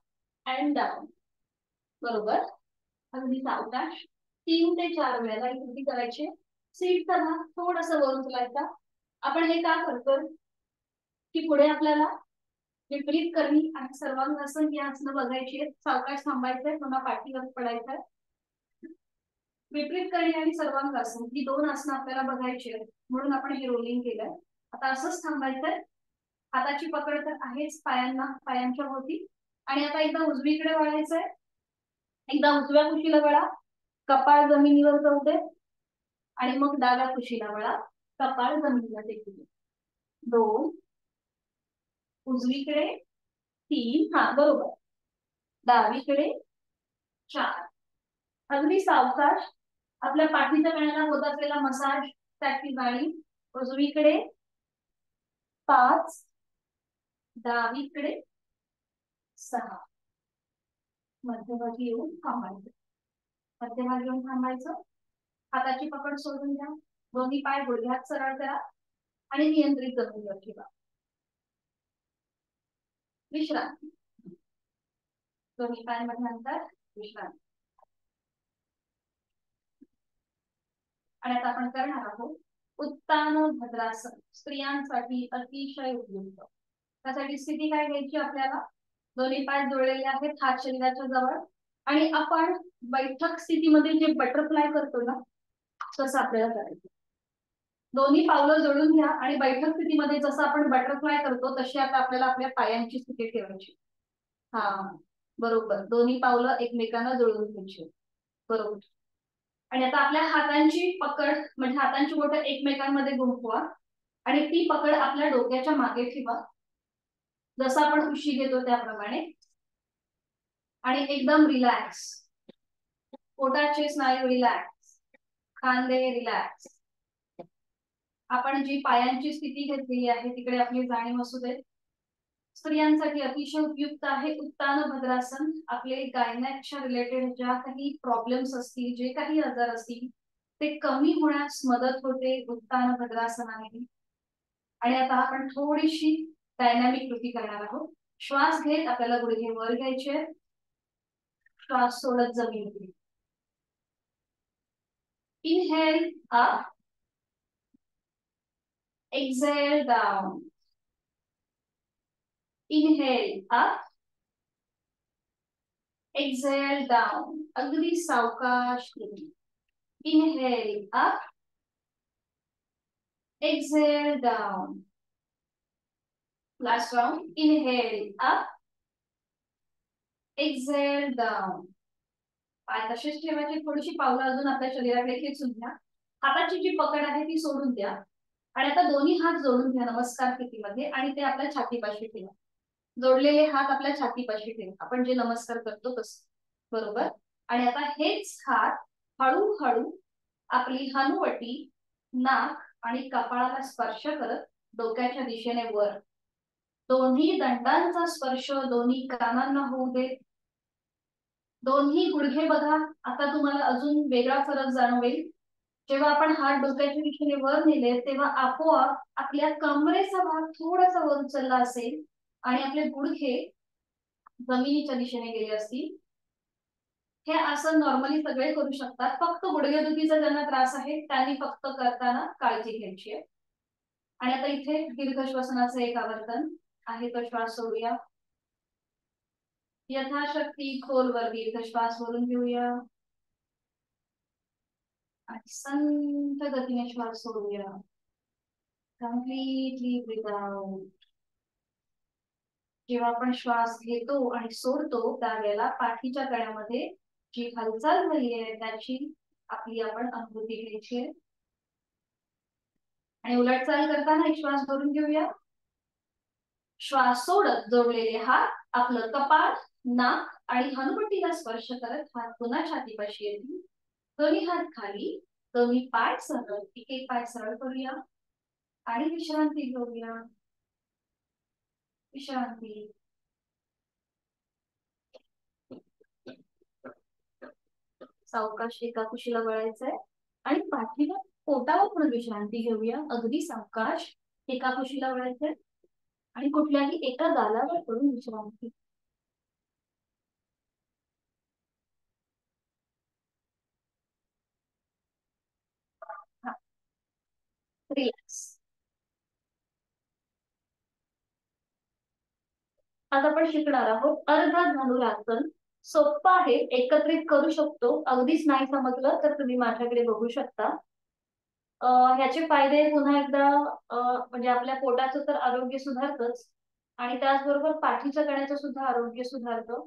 and down. बरोबर. अगदी सावकाश 3 ते 4 वेळेला ही कृती करायची. सीटचा भाग थोडासा वर उचलायचा आपण हे का करतो की पुढे आपल्याला विपरीत करणी आणि सर्वांगासन ही आसनं बघायची आहेत. सावकाश थांबायचंय, पुन्हा पाठीवर पडायचंय. विपरीत करणी आणि सर्वांगासन ही दोन आसनं आपल्याला बघायची आहेत, म्हणून आपण हे रोलिंग केलंय. आता असंच थांबायचंय. हाताची पकड तर आहेच पायांना, पायांच्या भोवती. आणि आता एकदा उजवीकडे वळायचंय, एकदा उजव्या कुशीला वळा, कपाळ जमिनीवर जाऊ दे. आणि मग डाव्या कुशीला वळा, कपाळ जमिनीला टेकू दे. 2, उजवीकडे 3, हा बरोबर, डावीकडे 4. अगदी सावकाश आपल्या पाठीच्या कण्याला होत असलेला मसाज त्याची जाणीव. उजवीकडे 5, डावीकडे 6. मध्यभागी येऊन थांबायचं. मध्यभागी येऊन थांबायचं. हाताची पकड सोडून द्या. दोन्ही पाय गुडघ्यात सरळ करा आणि नियंत्रित जमिनीवर ठेवा. विश्रांती. दोन्ही पायांमध्ये अंतर, विश्रांती. आणि आता आपण करणार आहोत उत्तान भद्रासन. स्त्रियांसाठी अतिशय उपयुक्त. त्यासाठी स्थिती काय घ्यायची आपल्याला? दोन्ही पाय जोडलेले आहेत, हात शरीराच्या जवळ. आणि आपण बैठक स्थितीमध्ये जे बटरफ्लाय करतो ना, तसं आपल्याला करायचं. दोन्ही पावलं जोडून घ्या आणि बैठक स्थितीमध्ये जसं आपण बटरफ्लाय करतो तशी आता आपल्याला आपल्या पायांची स्थिती ठेवायची. हा बरोबर, दोन्ही पावलं एकमेकांना जोडून घ्यायची. बरोबर. आणि आता आपल्या हातांची पकड म्हणजे हातांची बोटं एकमेकांमध्ये गुंफवा आणि ती पकड आपल्या डोक्याच्या मागे ठेवा, जसं आपण उशी घेतो त्याप्रमाणे. आणि एकदम रिलॅक्स, पोटाचे स्नायू रिलॅक्स, खांदे रिलॅक्स. आपण जी पायांची स्थिती घेतलेली आहे तिकडे आपली जाणीव असू दे. स्त्रियांसाठी अतिशय उपयुक्त आहे उत्तान भद्रासन. आपले गायनॅकच्या रिलेटेड ज्या काही प्रॉब्लेम्स असतील, जे काही आजार असतील, ते कमी होण्यास मदत होते उत्तान भद्रासनाने. आणि आता आपण थोडीशी डायनॅमिक कृती करणार आहोत. श्वास घेत आपल्याला गुडघे वर घ्यायचे, श्वास सोडत जमीन. Inhale up, exhale down. Inhale up, exhale down. अगदी सावकाश. Inhale up, exhale down. Last round. Inhale up, exhale down. पाय तसेच ठेवायचे. थोडीशी पावलं अजून आपल्या शरीराकडे खेचून घ्या. हाताची जी पकड आहे ती सोडून द्या आणि आता दोन्ही हात जोडून घ्या नमस्कार स्थितीमध्ये आणि ते आपल्या छातीपाशी ठेवा. जोडलेले हात आपल्या छातीपाशी ठेवा, आपण जे नमस्कार करतो तसं. बरोबर. आणि आता हेच हात हळूहळू आपली हनुवटी, नाक आणि कपाळाला स्पर्श करत डोक्याच्या दिशेने वर. दोन्ही दंडांचा स्पर्श दोन्ही कानांना होऊ दे. दोन्ही गुडघे बघा. आता तुम्हाला अजून वेगळा फरक जाणवेल. जेव्हा आपण हात डोक्याच्या दिशेने वर नेले तेव्हा आपोआप आपल्या कमरेचा भाग थोडासा वर उचलला असेल आणि आपले गुडघे जमिनीच्या दिशेने गेले असतील. हे आसन नॉर्मली सगळे करू शकतात, फक्त गुडघेदुखीचा ज्यांना त्रास आहे त्यांनी फक्त करताना काळजी घ्यायची आहे. आणि आता इथे दीर्घ श्वसनाचे एक आवर्तन आहे, तो श्वास सोडूया. यथाशक्ती खोलवर दीर्घ श्वास भरून घेऊया आणि संथ गतीने श्वास सोडूया. Completely breath out. जेव्हा आपण श्वास घेतो आणि सोडतो त्यावेळेला पाठीच्या कण्यामध्ये जी हालचाल झाली आहे त्याची आपली आपण अनुभूती घ्यायची आहे. आणि उलटचाल करताना एक श्वास भरून घेऊया. श्वास सोडत जोडलेले हात आपलं कपाळ, नाक आणि हनुवटीला स्पर्श करत हात पुन्हा छातीपाशी येतील. दोन्ही हात खाली, दोन्ही पाय सरळ, एक एक पाय सरळ करूया आणि विश्रांती घेऊया. विश्रांती. सावकाश एका कुशीला वळायचंय आणि पाठीवर पोटावर पण विश्रांती घेऊया. अगदी सावकाश एका कुशीला वळायचंय आणि कुठल्याही एका गालावर पडून विश्रांती. रिलॅक्स. आज आपण शिकणार आहोत अर्ध धनुरासन. सोपं आहे, एकत्रित करू शकतो. अगदीच नाही समजलं तर तुम्ही माझ्याकडे बघू शकता. ह्याचे फायदे पुन्हा एकदा म्हणजे आपल्या पोटाचं तर आरोग्य सुधारतच आणि त्याचबरोबर पाठीच्या कण्याचं सुद्धा आरोग्य सुधारतं.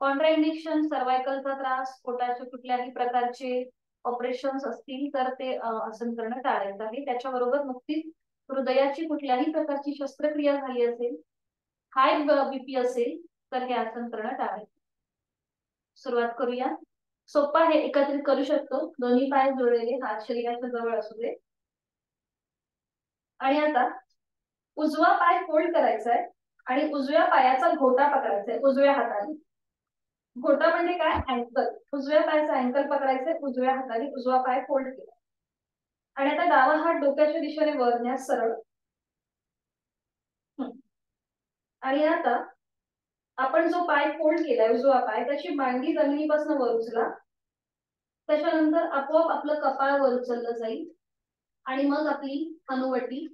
कॉन्ट्राइंडिक्शन, सर्वायकलचा त्रास, पोटाचे कुठल्याही प्रकारचे ऑपरेशन्स असतील तर ते आसन करणं टाळायचं आहे. त्याच्याबरोबर नुकतीच हृदयाची कुठल्याही प्रकारची शस्त्रक्रिया झाली असेल, हाय बीपी असेल तर हे आसन करणं टाळायचं. सुरुवात करूया. सोपं आहे, एकत्रित करू शकतो. दोन्ही पाय जोडलेले, हात शरीराच्या जवळ असू दे. आणि आता उजवा पाय फोल्ड करायचा आहे आणि उजव्या पायाचा घोटा पकडायचा आहे उजव्या हाताने. घोटा म्हणजे काय? अँकल. उजव्या पायाचा अँकल पकडायचंय उजव्या हाताने. उजवा पाय फोल्ड केला आणि आता डावा हात डोक्याच्या दिशेने वर न्या, सरळ. आणि आता आपण जो पाय फोल्ड केलाय उजवा पाय, त्याची मांडी जमिनीपासून वर उचला. त्याच्यानंतर आपोआप आपलं कपाळ वर उचललं जाईल आणि मग आपली हनुवटी.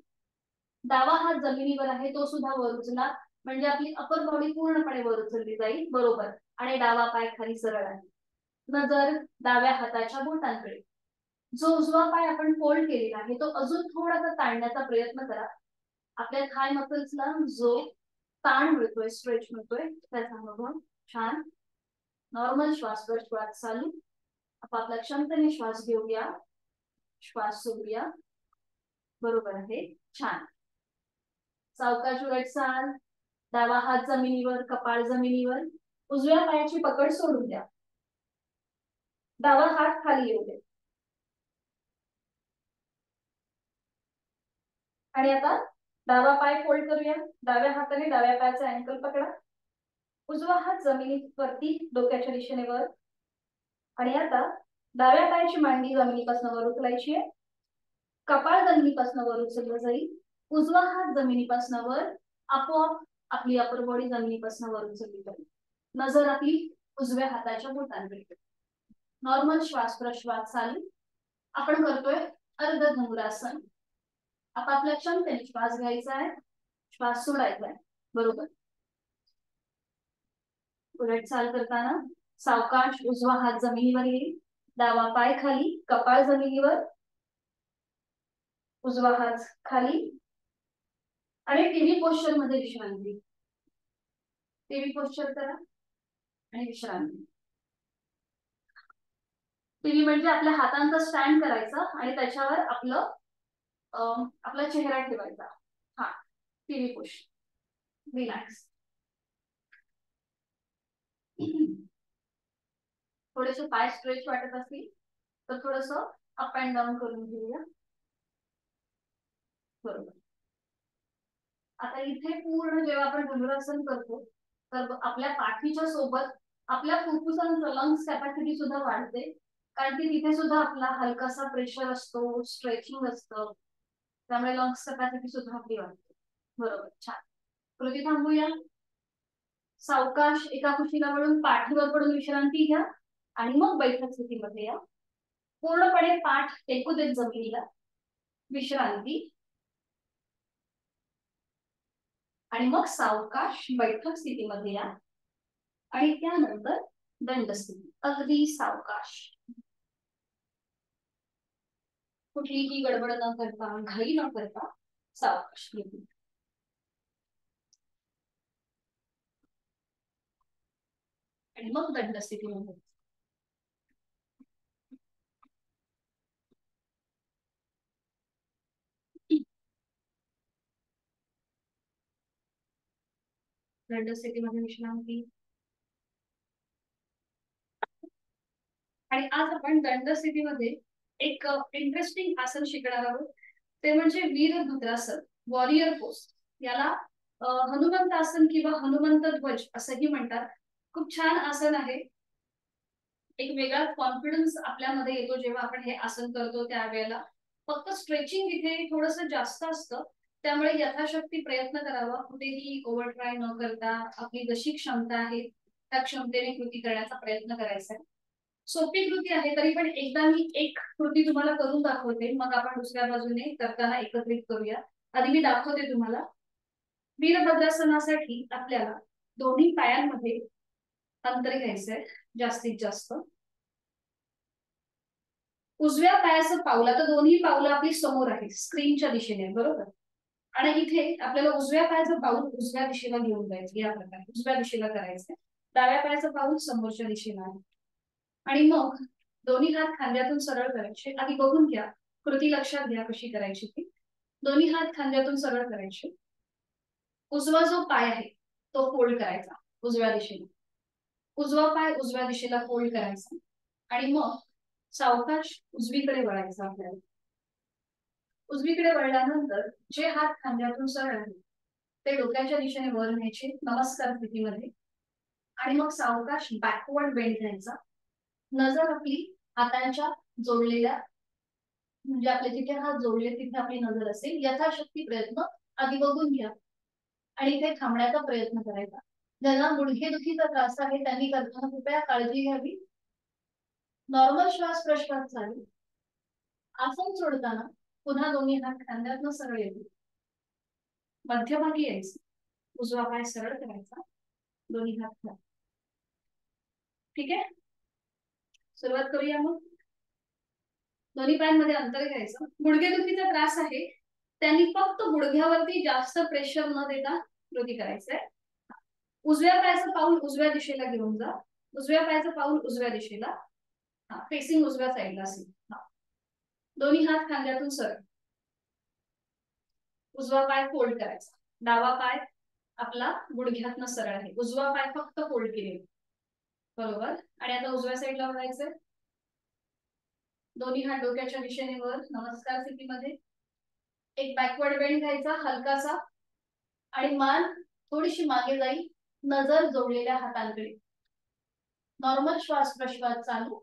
डावा हात जमिनीवर आहे तो सुद्धा वर उचला, म्हणजे आपली अपर बॉडी पूर्णपणे वर उचलली जाईल. बरोबर. आणि डावा पाय खाली सरळ आहे. नजर डाव्या हाताच्या बोटांकडे. जो उजवा पाय आपण फोल्ड केलेला आहे तो अजून थोडासा ताणण्याचा प्रयत्न करा. आपल्या थाय मसल्सला जो ताण मिळतोय, स्ट्रेच मिळतोय, त्याचा अनुभव. छान. नॉर्मल श्वास श्वास चालू. आपापल्या क्षमतेने श्वास घेऊया, श्वास सोडूया. बरोबर आहे. छान. सावकाश उलटसाल. डावा हात जमिनीवर, कपाळ जमिनीवर. उजव्या पायाची पकड सोडून द्या. डावा हात खाली येऊ दे. आणि आता डावा पाय फोल्ड करूया. डाव्या हाताने डाव्या पायाचा अँकल पकडा. उजवा हात जमिनीवरती डोक्याच्या दिशेने वर. आणि आता डाव्या पायाची मांडी जमिनीपासून वर उचलायची आहे. कपाळ जमिनीपासून वर उचललं जाईल. उजवा हात जमिनीपासून वर. आपोआप आपली अपर बॉडी जमिनीपासून वर उचलली जाईल. नजर आपली उजव्या हाताच्या बोटांकडे. नॉर्मल श्वास प्रश्वास चालू. आपण करतोय अर्ध धनुरासन. आपापल्या क्षमतेने श्वास घ्यायचा आहे, श्वास सोडायचा आहे. बरोबर. उलट चाल करताना सावकाश उजवा हात जमिनीवर येईल. डावा पाय खाली, कपाळ जमिनीवर. उजवा हात खाली आणि टीव्ही पोस्चर मध्ये विश्रांती. टीव्ही पोस्चर करा आणि विश्रांती. टीव्ही म्हणजे आपल्या हातांचा स्टँड करायचा आणि त्याच्यावर आपला चेहरा ठेवायचा. हा, टीव्ही पोस्चर. रिलॅक्स. थोडेसे पाय स्ट्रेच वाटत असतील तर थोडस अप अँड डाऊन करून घेऊया. बरोबर. आता इथे पूर्ण जेव्हा आपण धनुरासन करतो तर आपल्या पाठीच्या सोबत आपल्या फुफ्फुसांचं लंग्स कॅपॅसिटी सुद्धा वाढते, कारण की तिथे सुद्धा आपला हलकासा प्रेशर असतो, स्ट्रेचिंग असतं, त्यामुळे लंग्स कॅपॅसिटी सुद्धा आपली वाढते. बरोबर. छान. कृती थांबूया. सावकाश एका कुशीला वळून पाठीवर पडून विश्रांती घ्या आणि मग बैठक स्थितीमध्ये या. पूर्णपणे पाठ टेकू देत जमिनीला. विश्रांती. आणि मग सावकाश बैठक स्थितीमध्ये या आणि त्यानंतर दंड स्थिती. अगदी सावकाश, कुठलीही गडबड न करता, घाई न करता सावकाश. आणि मग दंड स्थितीमध्ये. दंड स्थितीमध्ये विश्रांती. आणि आज आपण दंड स्थितीमध्ये एक इंटरेस्टिंग आसन शिकणार आहोत. ते म्हणजे वीरभद्रासन, वॉरियर पोस्ट. याला हनुमंत आसन किंवा हनुमंत ध्वज असंही म्हणतात. खूप छान आसन आहे. एक वेगळा कॉन्फिडन्स आपल्यामध्ये येतो जेव्हा आपण हे आसन करतो त्यावेळेला. फक्त स्ट्रेचिंग इथे थोडस जास्त असतं, त्यामुळे यथाशक्ती प्रयत्न करावा. कुठेही ओव्हर ट्राय न करता आपली जशी क्षमता आहे त्या क्षमतेने कृती करण्याचा प्रयत्न करायचा आहे. सोपी कृती आहे, तरी पण एकदा मी एक कृती तुम्हाला करून दाखवते, मग आपण दुसऱ्या बाजूने करताना एकत्रित करूया. आधी मी दाखवते तुम्हाला. वीरभद्रासनासाठी आपल्याला दोन्ही पायांमध्ये अंतर घ्यायचंय जास्तीत जास्त. उजव्या पायाचं पाऊल, आता दोन्ही पावलं आपली समोर आहे, स्क्रीनच्या दिशेने, बरोबर. आणि इथे आपल्याला उजव्या पायाचं पाऊल उजव्या दिशेला घेऊन जायचं, या प्रकारे उजव्या दिशेला करायचंय. डाव्या पायाचं पाऊल समोरच्या दिशेला आहे. आणि मग दोन्ही हात खांद्यातून सरळ करायचे. आधी बघून घ्या, कृती लक्षात घ्या कशी करायची ती. दोन्ही हात खांद्यातून सरळ करायचे. उजवा जो पाय आहे तो फोल्ड करायचा उजव्या दिशेला. उजवा पाय उजव्या दिशेला फोल्ड करायचा आणि मग सावकाश उजवीकडे वळायचं आपल्याला. उजवीकडे वळल्यानंतर जे हात खांद्यातून सरळ आहेत ते डोक्याच्या दिशेने वर न्यायचे नमस्कार स्थितीमध्ये. आणि मग सावकाश बॅकवर्ड बेंड घ्यायचा. नजर आपली हातांच्या जोडलेल्या, म्हणजे आपले जिथे हात जोडले तिथे आपली नजर असेल. यथाशक्ती प्रयत्न आधी बघून घ्या आणि इथे थांबण्याचा प्रयत्न करायचा. ज्यांना गुडघेदुखीचा त्रास आहे त्यांनी करताना कृपया काळजी घ्यावी. नॉर्मल श्वास प्रश्वास चालू. आसन सोडताना पुन्हा दोन्ही हात खांद्यातून सरळ येतील. मध्यभागी यायचं, उजवा पाय सरळ करायचा, दोन्ही हात खाली. ठीक आहे, सुरुवात करूया. मग दोन्ही पायांमध्ये अंतर घ्यायचं. गुडघेदुखीचा त्रास आहे त्यांनी फक्त गुडघ्यावरती जास्त प्रेशर न देता कृती करायचंय. उजव्या पायाचं पाऊल उजव्या दिशेला घेऊन जा. उजव्या पायाचं पाऊल उजव्या दिशेला, फेसिंग उजव्या साईडला असेल. दोन्ही हात खांद्यातून सरळ. उजवा पाय फोल्ड करायचा. डावा पाय आपला गुडघ्यातनं सरळ आहे. उजवा पाय फक्त फोल्ड केलेला, बरोबर. आणि आता उजव्या साईडला वळायचंय. दोन्ही हात डोक्याच्या दिशेने वर नमस्कार स्थितीमध्ये. एक बॅकवर्ड बेंड घ्यायचा हलकासा आणि मान थोडीशी मागे जाईल, नजर जोडलेल्या हातांकडे. नॉर्मल श्वास प्रश्वास चालू.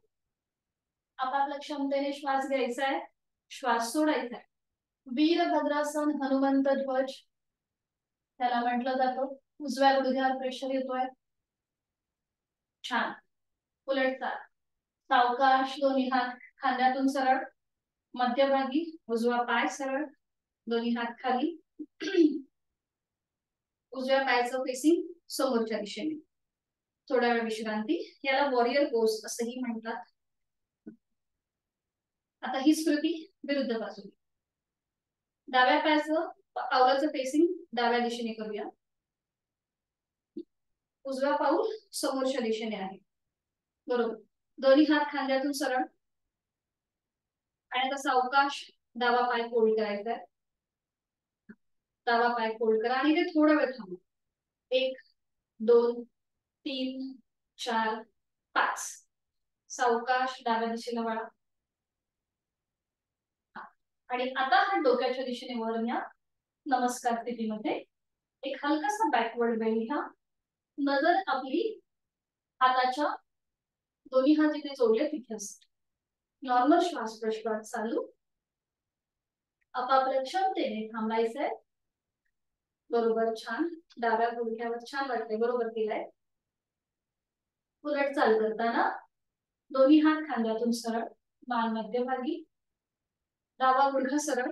आपापल्या क्षमतेने श्वास घ्यायचा आहे, श्वास सोडायचा आहे. वीरभद्रासन हनुमंत ध्वज त्याला म्हटलं जातं. उजव्या गुडघ्यावर प्रेशर येतोय. छान. उलट चाल. सावकाश दोन्ही हात खांद्यातून सरळ. मध्यभागी उजवा पाय सरळ, दोन्ही हात खाली. उजव्या पायाचं फेसिंग समोरच्या दिशेने. थोडा वेळ विश्रांती. याला वॉरियर पोज असंही म्हणतात. आता हीच कृती विरुद्ध बाजूने. डाव्या पायाचं पावलाचं फेसिंग डाव्या दिशेने करूया. उजवा पाऊल समोरच्या दिशेने आहे, बरोबर. दोन्ही हात खांद्यातून सरळ. आणि आता सावकाश डावा पाय फोल्ड करायचा आहे. डावा पाय फोल्ड करा आणि ते थोडा वेळ थांबवा. 1 2 3 4 5. सावकाश डाव्या दिशेला वळा. आणि आता हा डोक्याच्या दिशेने वर न्या नमस्कार स्थितीमध्ये. एक हलकासा बॅकवर्ड बेंड घ्या. नजर आपली हाताच्या दोन्ही हात जिथे जोडले तिथे असते. नॉर्मल श्वास प्रश्वास चालू. आपापल्या क्षमतेने थांबायचंय, बरोबर. छान. डाव्या गुडघ्यावर छान वाटते, बरोबर केलंय. उलट चाल करताना दोन्ही हात खांद्यातून सरळ, मान मध्यभागी. डावा गुडघा सरळ,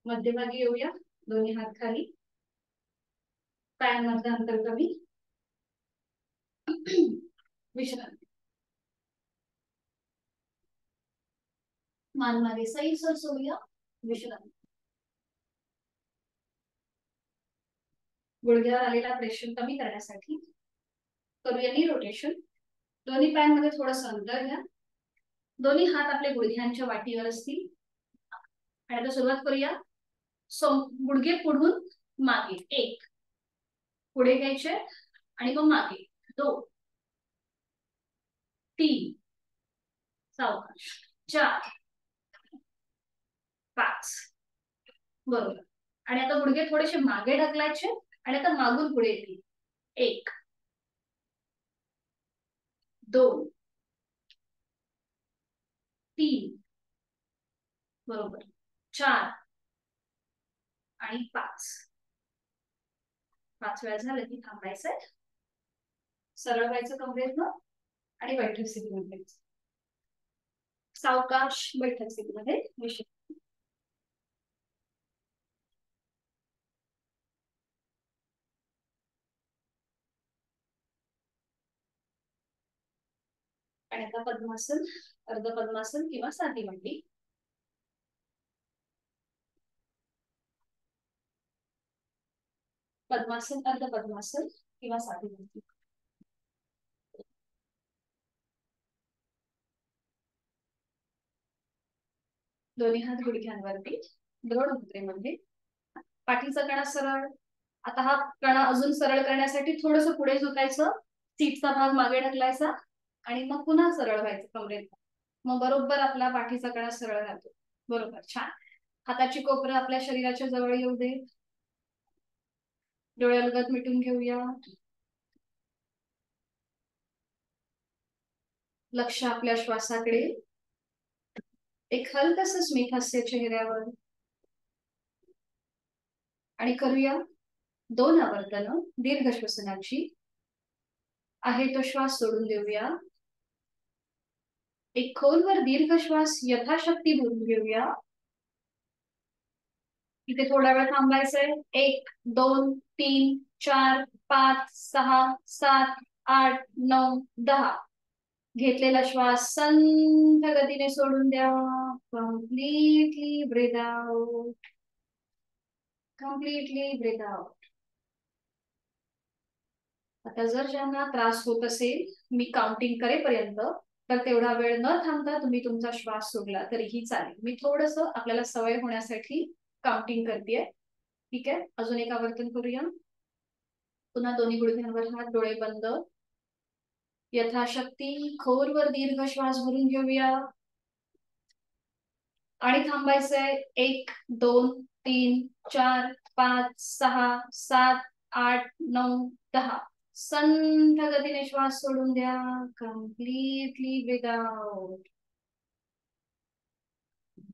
मध्यभागी येऊया. दोन्ही हात खाली. पायांमध्ये अंतर कमी. विश्रांती. मान मागे सैल सर सोडूया. विश्रांती. गुडघ्यावर आलेला प्रेशर कमी करण्यासाठी करूया नी रोटेशन. दोन्ही पायांमध्ये थोडंसं अंतर घ्या. दोन्ही हात आपल्या गुडघ्यांच्या वाटीवर असतील. आणि आता सुरुवात करूया. गुडघे पुढून मागे. 1 पुढे घ्यायचे आणि मग मागे. 2 3 सावकाश. 4 5. बरोबर. आणि आता गुडघे थोडेसे मागे ढकलायचे आणि आता मागून पुढे येतील. 1 2 3 बरोबर. 4 आणि 5. 5 वेळा झालं की थांबायचंय. सरळ व्हायचं कमरेतनं आणि बैठक स्थितीमध्ये. सावकाश बैठक स्थितीमध्ये विश्रांती. आणि आता पद्मासन, अर्ध पद्मासन किंवा साधी मांडी. पद्मासन, अर्ध पद्मासन किंवा साधी मांडी. दोन्ही हात गुडघ्यांवरती, द्रोण मुद्रेमध्ये. पाठीचा कणा सरळ. आता हा कणा अजून सरळ करण्यासाठी थोडस पुढे झुकायचं, सीटचा भाग मागे ढकलायचा आणि मग पुन्हा सरळ व्हायचं कमरेत. मग बरोबर आपला पाठीचा कणा सरळ राहतो. बरोबर, छान. हाताची कोपरं आपल्या शरीराच्या जवळ येऊ दे. डोळे अलगद मिटून घेऊया. लक्ष आपल्या श्वासाकडे. एक हलकस स्मित हास्य चेहऱ्यावर. आणि करूया 2 आवर्तन दीर्घ श्वसनाची. आहे तो श्वास सोडून देऊया. एक खोलवर दीर्घ श्वास यथाशक्ती भरून घेऊया. इथे थोडा वेळ थांबायचंय. 1 2 3 4 5 6 7 8 9 10. घेतलेला श्वास संथ गतीने सोडून द्या. Completely breathe out. Completely breathe out. आता जर ज्यांना त्रास होत असेल, मी काउंटिंग करेपर्यंत, तर तेवढा वेळ न थांबता तुम्ही तुमचा श्वास सोडला तरीही चालेल. मी थोडस आपल्याला सवय होण्यासाठी काउंटिंग करतेय. ठीक आहे, अजून एक आवर्तन करूया. पुन्हा दोन्ही गुडघ्यांवर हात, डोळे बंद. यथाशक्ती खोलवर दीर्घ श्वास भरून घेऊया. आणि थांबायचंय. 1 2 3 4 5 6 7 8 9 10. संथ गतीने श्वास सोडून द्या. Completely breathe out.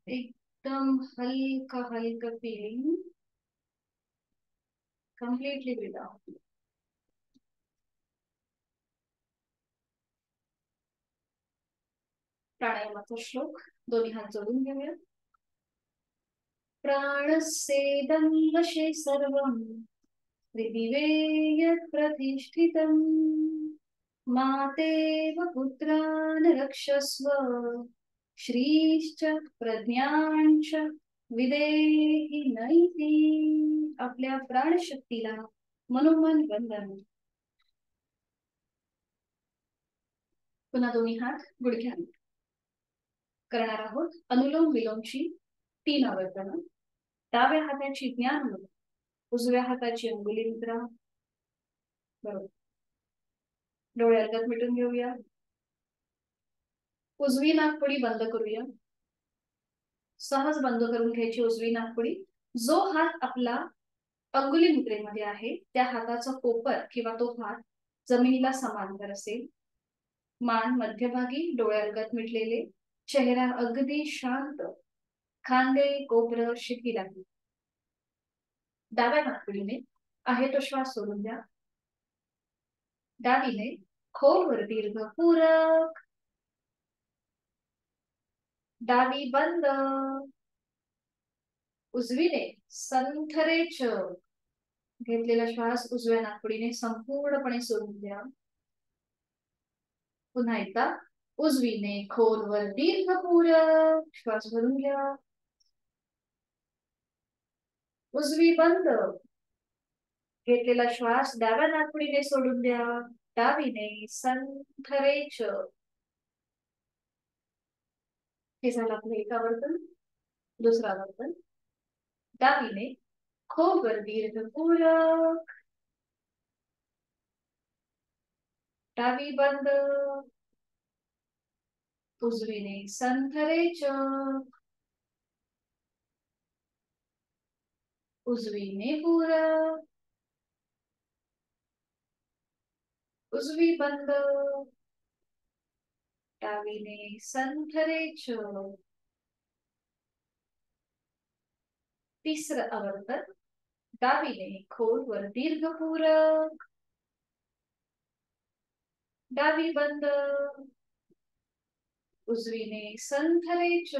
एकदम हलकं हलकं फीलिंग. Completely breathe out. प्राणायामाचा श्लोक दोन्ही हात जोडून घेऊया. प्राणस्येदं वशे सर्वं हृदि प्रतिष्ठितं. मातेव पुत्रान् रक्षस्व श्रीश्च प्रज्ञांच विदेहि नैति. आपल्या प्राणशक्तीला मनोमन वंदन. पुन्हा दोन्ही हात गुडघ्यांवर. करणार आहोत अनुलोम विलोमची 3 आवर्तन. डाव्या हाताची ज्ञान मुद्रा, उजव्या हाताची अंगुली मुद्रा. बरोबर. डोळे अलगद मिटून घेऊया. उजवी नाकपुडी बंद करूया. सहज बंद करून घ्यायची उजवी नाकपुडी. जो हात आपला अंगुली मुद्रेमध्ये आहे त्या हाताचा कोपर किंवा तो हात जमिनीला समांतर असेल. मान मध्यभागी, डोळे अलगद मिटलेले, चेहरा अगदी शांत, खांदे कोपर शिथिल आहे. डाव्या नाकपुडीने आहे तो श्वास सोडून द्या. डावीने खोलवर दीर्घ पूरक. डावी बंद. उजवीने संथरेच. घेतलेला श्वास उजव्या नाकपुडीने संपूर्णपणे सोडून द्या. पुन्हा एकदा उजवीने खोलवर दीर्घ पूरक. श्वास भरून घ्या. उजवी बंद. घेतलेला श्वास डाव्या नाकपुडीने सोडून द्या. डावीने संथरेच. हे झालं आपलं एक आवर्तन. दुसरं आवर्तन. डावीने खोलवर दीर्घ पूरक. डावी बंद. उजवीने संथरेच. उजवीने पूरक. उजवी बंद. डावीने संथरेच. तिसरं आवर्तन. डावीने खोलवर दीर्घ पूरक. डावी बंद. उजवीने संथरेच.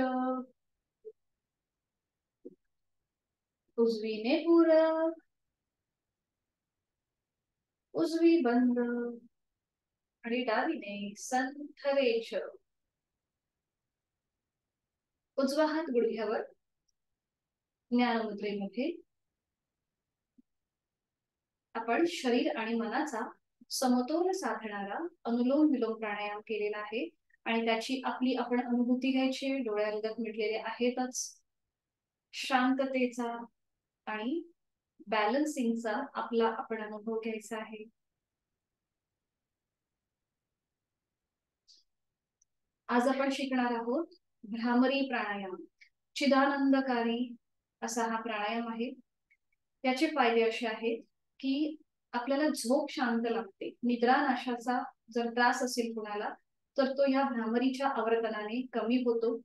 उजवीने पूरक. उजवी बंद. आणि डावीने संथ रेष. उजवा हात गुडघ्यावर ज्ञानमुद्रेमध्ये आपण शरीर आणि मनाचा समतोल साधणारा अनुलोम विलोम प्राणायाम केलेला आहे आणि त्याची आपली आपण अनुभूती घ्यायची. डोळ्यालगत मिटलेले आहेतच. शांततेचा आणि बॅलन्सिंगचा आपला आपण अनुभव घ्यायचा आहे. आज आपण शिकणार आहोत भ्रामरी प्राणायाम. चिदानंदकारी असा हा प्राणायाम आहे. त्याचे फायदे असे आहेत की आपल्याला झोप शांत लागते. निद्रानाशाचा जर त्रास असेल कुणाला तर तो या भ्रामरीच्या आवर्तनाने कमी होतो.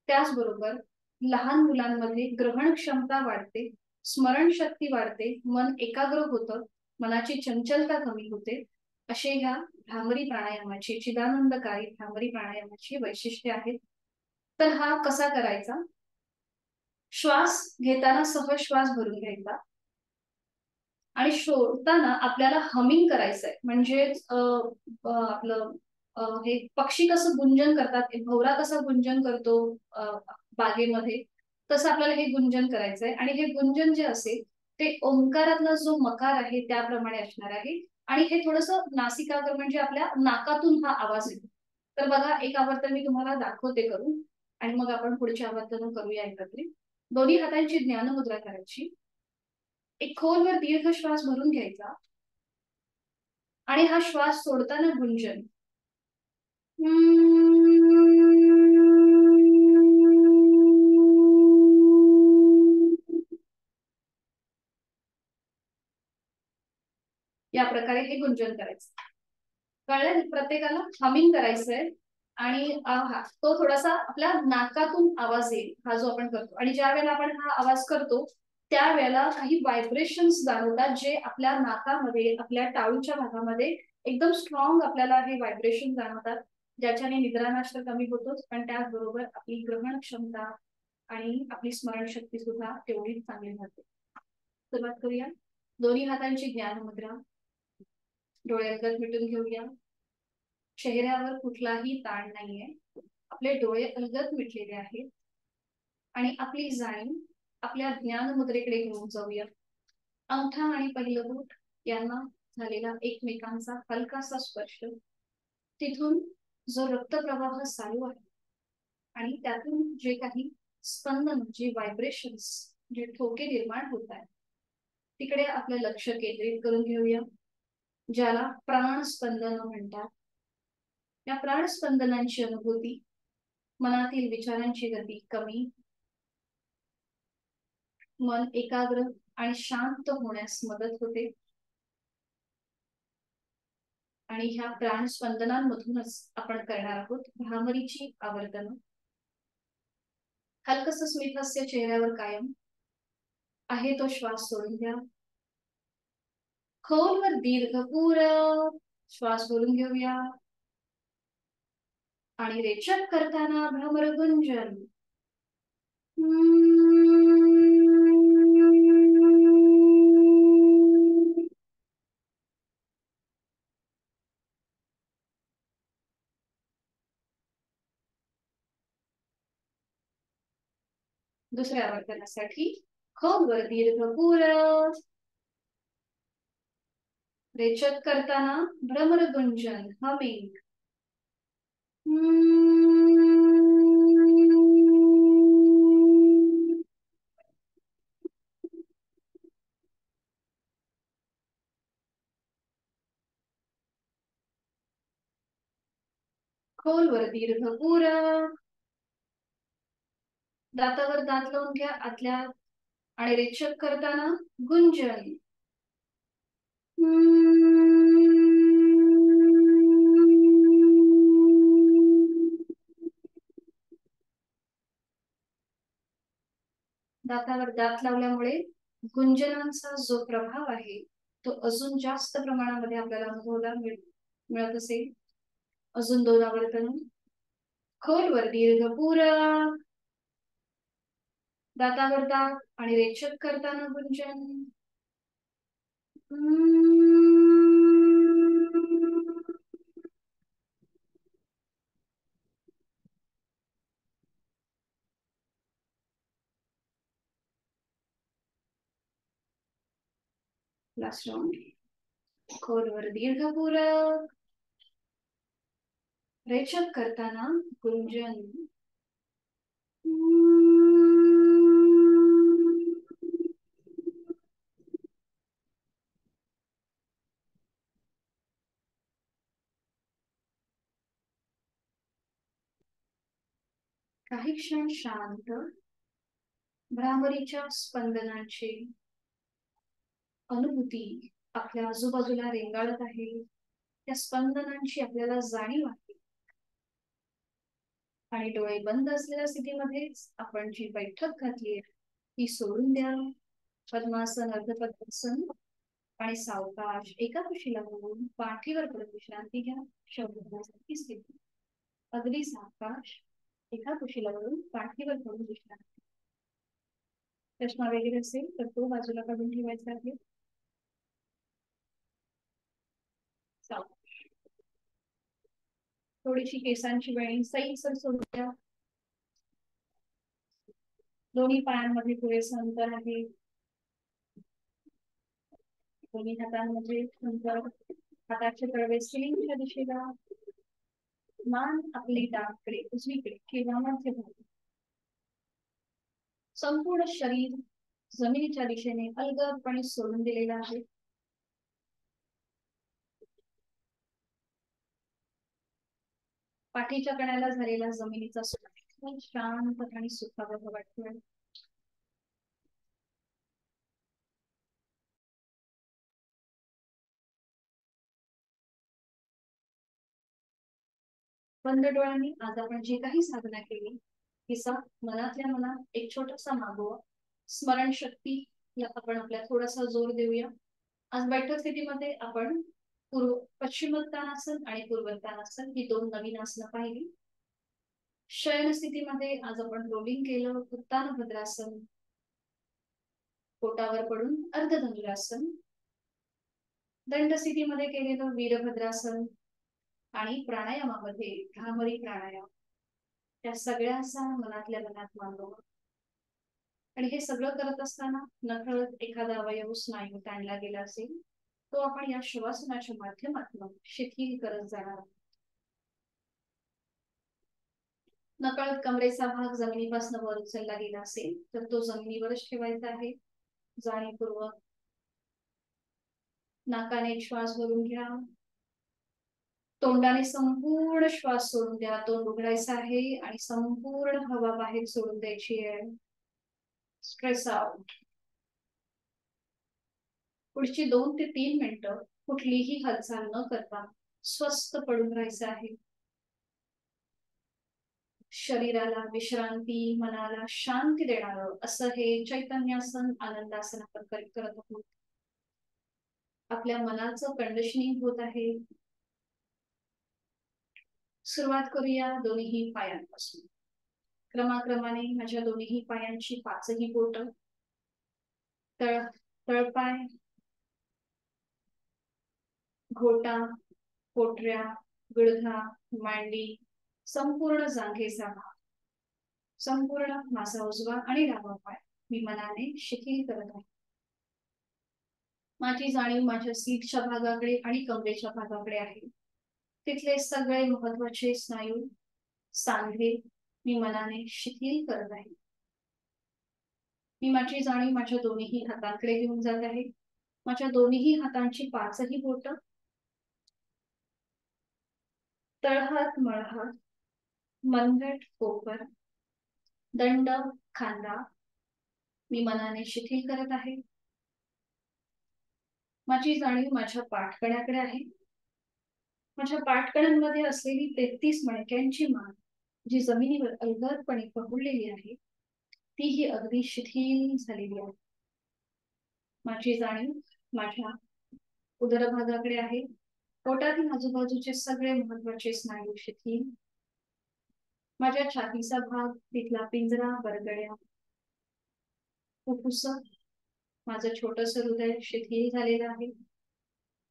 त्याचबरोबर लहान मुलांमध्ये ग्रहण क्षमता वाढते, स्मरणशक्ती वाढते, मन एकाग्र होतं, मनाची चंचलता कमी होते. असे ह्या भ्रामरी प्राणायामाची, चिदानंदकारी भ्रामरी प्राणायामाची वैशिष्ट्ये आहेत. तर हा कसा करायचा? श्वास घेताना सहज श्वास भरून घ्यायचा आणि सोडताना आपल्याला हमिंग करायचंय. म्हणजेच आपलं हे पक्षी कसं गुंजन करतात, भवरा कसा गुंजन करतो बागेमध्ये, तसं आपल्याला हे गुंजन करायचंय. आणि हे गुंजन जे असेल ते ओंकारातला जो मकार आहे त्याप्रमाणे असणार आहे. आणि हे थोडस नासिकाग्र म्हणजे आपल्या नाकातून हा आवाज येतो. तर बघा, एक आवर्तन मी तुम्हाला दाखवते करून आणि मग आपण पुढची आवर्तन करूया एकत्रित. दोन्ही हातांची ज्ञानमुद्रा करायची. एक खोलवर दीर्घ श्वास भरून घ्यायचा आणि हा श्वास सोडताना गुंजन. या प्रकारे हे गुंजन करायचं. कळलं? प्रत्येकाला हमिंग करायचंय आणि तो थोडासा आपल्या नाकातून आवाज येईल हा जो आपण करतो. आणि ज्या वेळेला आपण हा आवाज करतो त्यावेळेला काही व्हायब्रेशन्स जाणवतात जे आपल्या नाकामध्ये, आपल्या टाळूच्या भागामध्ये एकदम स्ट्रॉंग आपल्याला हे व्हायब्रेशन जाणवतात, ज्याच्याने निद्रानाश तर कमी होतोच पण त्याचबरोबर आपली ग्रहण क्षमता आणि आपली स्मरणशक्ती सुद्धा तेवढीच चांगली राहते. सुरुवात करूया. दोन्ही हातांची ज्ञानमुद्रा. डोळ्यालगत मिटून घेऊया. चेहऱ्यावर कुठलाही ताण नाहीये. आपले डोळे अलगद मिटलेले आहेत आणि आपली जाणीव आपल्या ज्ञानमुद्रेकडे घेऊन जाऊया. अंगठा आणि पहिलं बोट यांना झालेला एकमेकांचा हलकासा स्पर्श. तिथून जो रक्तप्रवाह चालू आहे आणि त्यातून जे काही स्पंदन, जे व्हायब्रेशन्स, जे ठोके निर्माण होत आहेत तिकडे आपलं लक्ष केंद्रित करून घेऊया, ज्याला प्राणस्पंदन म्हणतात. या प्राणस्पंदनांची अनुभूती, मनातील विचारांची गती कमी, मन एकाग्र आणि शांत होण्यास मदत होते. आणि ह्या प्राणस्पंदनांमधूनच आपण करणार आहोत भ्रामरीची आवर्तन. हलकस स्मितहास्य चेहऱ्यावर कायम आहे. तो श्वास सोडून द्या. खोलवर दीर्घ श्वास भरून घेऊया आणि रेचक करताना भ्रमर गुंजन. दुसऱ्या आवर्तनासाठी खोलवर दीर्घ रेचक करताना भ्रमर गुंजन, हमिंग. खोलवर दीर्घ दातावर दात लावून घ्या आतल्या आणि रेचक करताना गुंजन. दातावर दात लावल्यामुळे गुंजनांचा जो प्रभाव आहे तो अजून जास्त प्रमाणामध्ये आपल्याला अनुभवायला मिळत असेल. अजून 2 आवर्तन. खोलवर दीर्घ दातावर दात आणि रेचक करताना गुंजन. Last round. खोलवर दीर्घपूरक. रेचक करताना गुंजन. काही क्षण शांत. भ्रामरीच्या स्पंदनांची अनुभूती आपल्या आजूबाजूला रेंगाळत आहे. त्या स्पंदनांची आपल्याला जाणीव आहे. आणि डोळे बंद असलेल्या स्थितीमध्येच आपण जी बैठक घातली आहे ती सोडून द्या. पद्मासन, अर्धपद्मासन आणि सावकाश एका कुशीला होऊन पाठीवर पडून विश्रांती घ्या. शब्दासारखी स्थिती. अगदी सावकाश एका कुशीला वरून पाठीवर पडून विश्रांती. चष्मा वगैरे असेल तर तो बाजूला काढून ठेवायचा आहे. थोडीशी केसांची वेणी सैलसर सोडून द्या. दोन्ही पायांमध्ये पुरेसं अंतर आहे. दोन्ही हातांमध्ये अंतर. हाताचे तळवे सिलिंगच्या दिशेला. मान आपली डावीकडे उजवीकडे किंवा मध्यभागी. संपूर्ण शरीर जमिनीच्या दिशेने अलगदपणे सोडून दिलेलं आहे. पाठीच्या कण्याला झालेला जमिनीचा स्पर्श शांत आणि सुखावह वाटतोय. बंद डोळ्यांनी आज आपण जी काही साधना केली तिचा मनातल्या मनात एक छोटासा मागोवा. स्मरणशक्तीला आपण आपल्या थोडासा जोर देऊया. आज बैठक स्थितीमध्ये आपण पश्चिमोत्तानासन आणि पूर्वोत्तानासन ही दोन नवीन आसनं पाहिली. शयन स्थितीमध्ये आज आपण रोलिंग केलं. उत्तान भद्रासन, पोटावर पडून अर्धधनुरासन. दंड स्थितीमध्ये केलेलं वीरभद्रासन आणि प्राणायामामध्ये भ्रामरी प्राणायाम. त्या सगळ्याचा मनातल्या मनात मागोवा. आणि हे सगळं करत असताना नकळत एखादा अवयव स्नायू ताणला गेला असेल तो आपण या शवासनाच्या माध्यमातून शिथिल करत जाणार. नकळत कमरेचा भाग जमिनीपासून वर उचलला गेला असेल तर तो जमिनीवरच ठेवायचा आहे. जाणीवपूर्वक नाकाने श्वास भरून घ्या. तोंडाने संपूर्ण श्वास सोडून द्या. तोंड उघडायचं आहे आणि संपूर्ण हवा बाहेर सोडून द्यायची आहे. Stress out. पुढची 2 ते 3 मिनिटं कुठलीही हालचाल न करता स्वस्थ पडून राहायचं आहे. शरीराला विश्रांती, मनाला शांती देणारं असं हे चैतन्यासन, आनंदासन आपण करत आहोत. आपल्या मनाचं कंडिशनिंग होत आहे. सुरुवात करूया दोन्ही पायांपासून. क्रमाक्रमाने माझ्या दोन्ही पायांची 5ही बोट. तळपाय, घोटा, पोटऱ्या, गुडघा, मांडी, संपूर्ण जांघेचा भाग, संपूर्ण माझा उजवा आणि डावा पाय मी मनाने शिथिल करत आहे. माझी जाणीव माझ्या सीटच्या भागाकडे आणि कमरेच्या भागाकडे आहे. तिथले सगळे महत्वाचे स्नायू, सांधे मी मनाने शिथिल करत आहे. मी माझी जाणीव माझ्या दोन्ही हातांकडे घेऊन जात आहे. माझ्या दोन्ही हातांची 5ही बोट. तळहात, मळहात, मनगट, कोपर, दंड, खांदा मी मनाने शिथिल करत आहे. माझी जाणीव माझ्या पाठकण्याकडे आहे. माझ्या पाठकण्यांमध्ये असलेली 33 मणक्यांची मान जी जमिनीवर अलगदपणे पहुडलेली आहे तीही अगदी शिथिल झालेली आहे. माझी जाणीव माझ्या उदरभागाकडे आहे. पोटातील आजूबाजूचे सगळे महत्वाचे स्नायू शिथिल. माझ्या छातीचा भाग, तिथला पिंजरा, बरगड्या, फुफ्फुस, माझं छोटस हृदय शिथिल झालेलं आहे.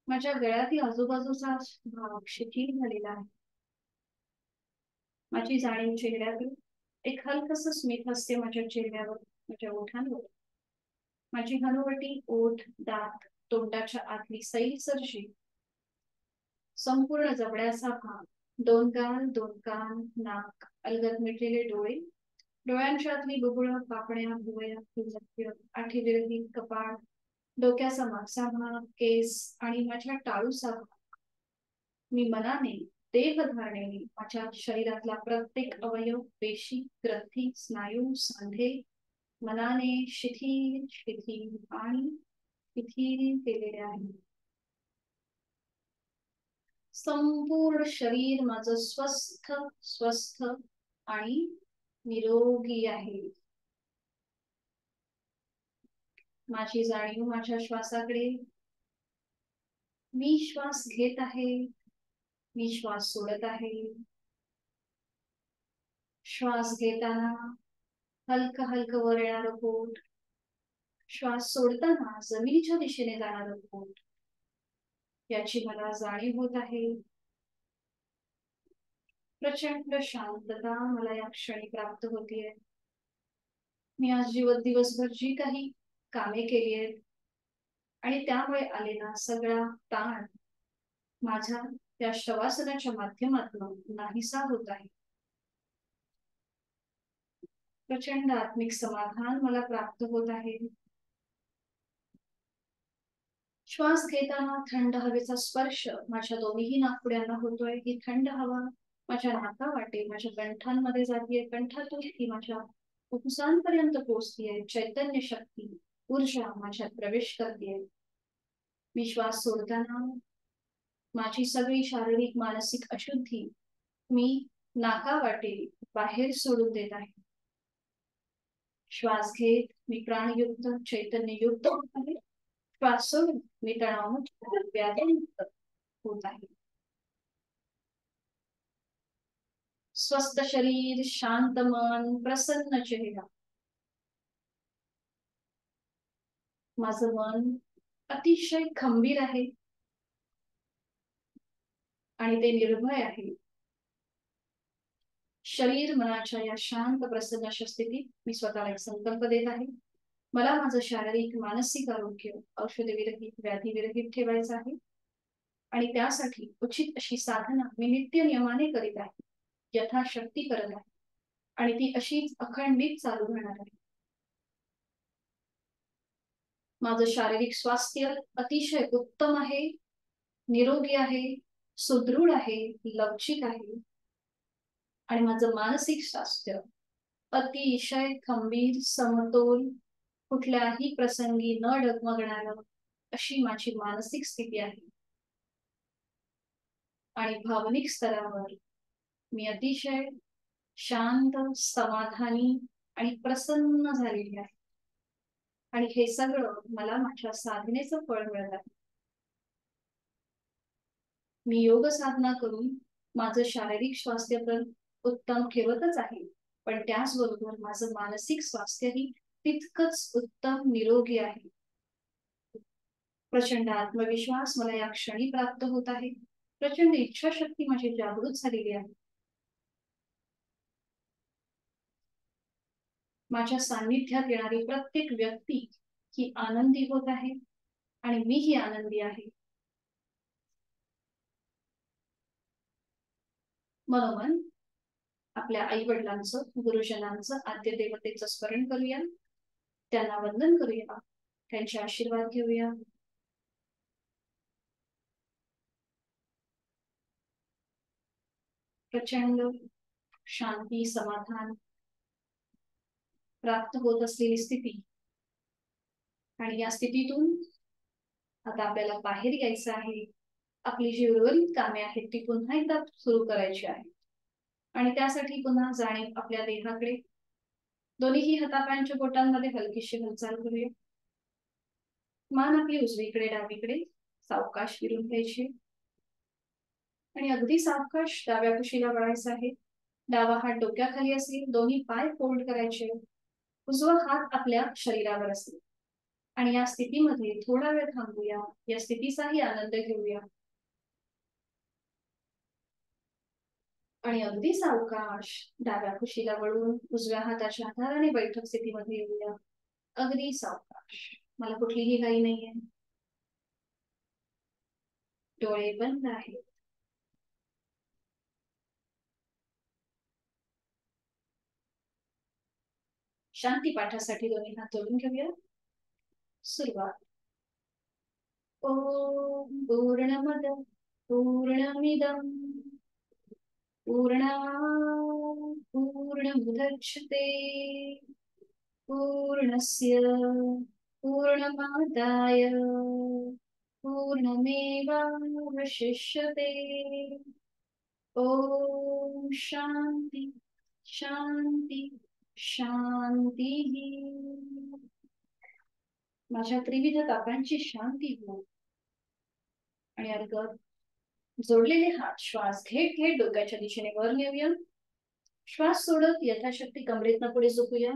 माझ्या गळ्यातील आजूबाजूचा भाग शिथिल झालेला आहे. माझी जाणीव चेहऱ्यातील एक हलकस स्मित हास्य माझ्या चेहऱ्यावर, माझ्या ओठांवर. माझी हनुवटी, ओठ, दात तोंडाच्या आतली सैल सरशी, संपूर्ण जबड्याचा भाग, दोन गाल, दोन कान, नाक, अलगद मिटलेले डोळे, डोळ्यांच्या आतली बुबुळ, पापण्या, भुवया, लक्ष्य, आठीविरही कपाळ, डोक्याचा मागचा भाग, केस आणि माझ्या टाळूचा भाग. मी मनाने, देहधारणेने माझ्या शरीरातला प्रत्येक अवयव, पेशी, ग्रंथी, स्नायू, सांधे मनाने शिथिल शिथिल आणि शिथिल केलेले आहे. संपूर्ण शरीर माझं स्वस्थ स्वस्थ आणि निरोगी आहे. माझी जाणीव माझ्या श्वासाकडे. मी श्वास घेत आहे, मी श्वास सोडत आहे. श्वास घेताना हलकं हलकं वर येणारं पोट, श्वास सोडताना जमिनीच्या दिशेने जाणारं पोट, याची मला जाणीव होत आहे. प्रचंड शांतता मला या क्षणी प्राप्त होतीये. मी आज दिवसभर जी काही कामे केली आहेत आणि त्यामुळे आलेला सगळा ताण माझ्या या शवासनाच्या माध्यमातून नाहीसा होत आहे. प्रचंड आत्मिक समाधान मला प्राप्त होत आहे. श्वास घेताना थंड हवेचा स्पर्श माझ्या दोन्ही नाकपुड्यांना होतोय. ही थंड हवा माझ्या नाकावाटे माझ्या कंठांमध्ये जातीये, कंठातून ती माझ्या फुफ्फुसांपर्यंत पोहोचतीये. चैतन्य शक्ती, ऊर्जा माझ्यात प्रवेश करतीये. मी श्वास सोडताना माझी सगळी शारीरिक मानसिक अशुद्धी मी नाकावाटे बाहेर सोडून देत आहे. श्वास घेत मी प्राणयुक्त चैतन्ययुक्त होत आहे. श्वास सोडून मी तणावमुक्त व्याधीमुक्त होत आहे. स्वस्थ शरीर, शांत मन, प्रसन्न चेहरा. माझं मन अतिशय खंबीर आहे आणि ते निर्भय आहे. शरीर मनाच्या या शांत प्रसन्न स्थितीत मी स्वतःला एक संकल्प देत आहे. मला माझं शारीरिक मानसिक आरोग्य औषधविरहित व्याधीविरहित ठेवायचं आहे आणि त्यासाठी उचित अशी साधना मी नित्य नियमाने करीत आहे, यथाशक्ती करत आहे आणि ती अशीच अखंडित चालू राहणार आहे. माझं शारीरिक स्वास्थ्य अतिशय उत्तम आहे, निरोगी आहे, सुदृढ आहे, लवचिक आहे आणि माझं मानसिक स्वास्थ्य अतिशय खंबीर, समतोल, कुठल्याही प्रसंगी न डगमगणारं अशी माझी मानसिक स्थिती आहे. आणि भावनिक स्तरावर मी अतिशय शांत, समाधानी आणि प्रसन्न झालेली आहे. आणि हे सगळं मला माझ्या साधनेचं फळ मिळत आहे. मी योग साधना करून माझं शारीरिक स्वास्थ्य तर उत्तम ठेवतच आहे, पण त्याचबरोबर माझं मानसिक स्वास्थ्यही तितकंच उत्तम निरोगी आहे. प्रचंड आत्मविश्वास मला या क्षणी प्राप्त होत आहे. प्रचंड इच्छाशक्ती माझी जागृत झालेली आहे. माझ्या सान्निध्यात येणारी प्रत्येक व्यक्ती ही आनंदी होत आहे आणि मीही आनंदी आहे. मनोमन आपल्या आई वडिलांचं, गुरुजनांचं, आद्य देवतेचं स्मरण करूया, त्यांना वंदन करूया, त्यांचे आशीर्वाद घेऊया. प्रचंड शांती, समाधान प्राप्त होत असलेली स्थिती आणि या स्थितीतून आता आपल्याला बाहेर यायचं आहे. आपली जी उर्वरित कामे आहेत ती पुन्हा एकदा सुरू करायची आहे आणि त्यासाठी पुन्हा जाणीव आपल्या देहाकडे. दोन्ही हातापायांच्या बोटांमध्ये हलकीशी हालचाल करूया. मान आपली उजवीकडे डावीकडे सावकाश फिरून घ्यायची आणि अगदी सावकाश डाव्या कुशीला वळायचं आहे. डावा हात डोक्याखाली असेल, दोन्ही पाय फोल्ड करायचे, उजवा हात आपल्या शरीरावर असेल आणि या स्थितीमध्ये थोडा वेळ थांबूया. या स्थितीचाही आनंद घेऊया आणि अगदी सावकाश डाव्या कुशीला वळून उजव्या हाताच्या आधाराने बैठक स्थितीमध्ये येऊया. अगदी सावकाश, मला कुठलीही घाई नाहीये. डोळे बंद आहेत. शांती पाठासाठी दोन्ही हात जोडून घेऊया. सुरुवात. ओम पूर्णमद पूर्णमिदं पूर्णमुदच्यते पूर्णस्य पूर्णमादाय पूर्णमेवावशिष्यते. ओम शांती शांती शांती. माझ्या त्रिविध तापांची शांती हो. आणि अर्गत जोडलेले हात श्वास घेत घेत डोक्याच्या दिशेने वर नेऊया. श्वास सोडत यथाशक्ती कमरेतनं पुढे झोपूया.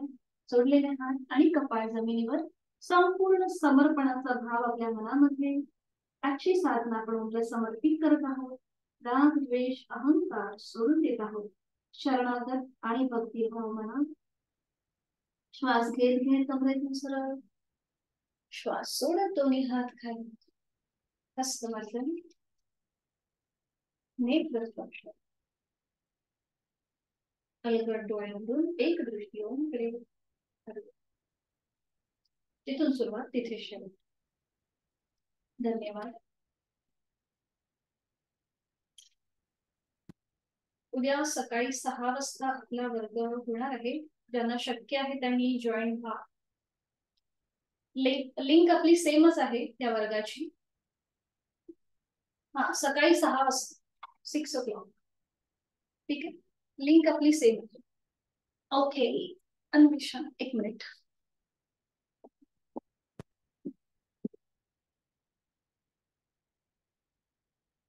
जोडलेले हात आणि कपाळ जमिनीवर. संपूर्ण समर्पणाचा भाव आपल्या मनामध्ये. आजची साधना आपण आपल्या समर्पित करत आहोत. राग द्वेष अहंकार सोडून देत आहोत. शरणागत आणि भक्तिभाव मनात. श्वास घेत घेत कमरेतून सरळ. श्वास सोडत दोन्ही हात खाली. हस्त मार्जन. नेत्र स्पर्श. अलगद डोळ्यांवरून एक दृष्टी ओमकडे. तिथून सुरुवात तिथे शेवट. धन्यवाद. उद्या सकाळी 6 वाजता आपला वर्ग होणार आहे. ज्यांना शक्य आहे त्यांनी जॉईन व्हा. लिंक आपली सेमच आहे त्या वर्गाची. हा, सकाळी 6 वाजता 6 o'clock. ठीक आहे, लिंक आपली सेम आहे. ओके, अन्वेषण एक मिनिट.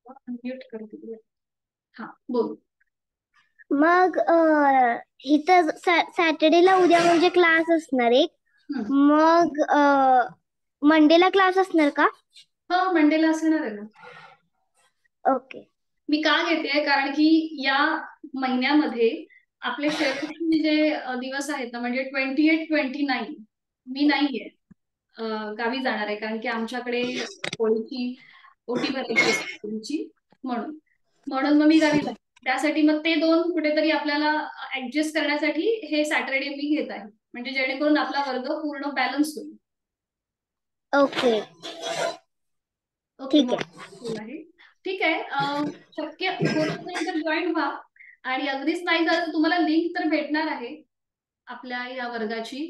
अनम्यूट करते. हा बोल. मग इथं सॅटर्डेला उद्या म्हणजे क्लास असणार एक. मग मंडेला क्लास असणार का? हो, मंडेला असणार आहे ना. ओके. मी का घेते, कारण की या महिन्यामध्ये आपले शेवटचे जे दिवस आहेत ना, म्हणजे 28, 29 मी नाहीये, गावी जाणार आहे. कारण की आमच्याकडे होळीची ओटी भरायची असते तुमची, म्हणून मग मी गावी जाते. त्यासाठी मग ते दोन कुठेतरी आपल्याला ऍडजस्ट करण्यासाठी हे सॅटरडे मी घेत आहे, म्हणजे जेणेकरून आपला वर्ग पूर्ण बॅलन्स होईल. ओके, ठीक आहे. ठीक आहे. शक्य होत असेल तर जॉईन व्हा. आणि अगदीच नाही झालं तर तुम्हाला लिंक तर भेटणार आहे आपल्या या वर्गाची.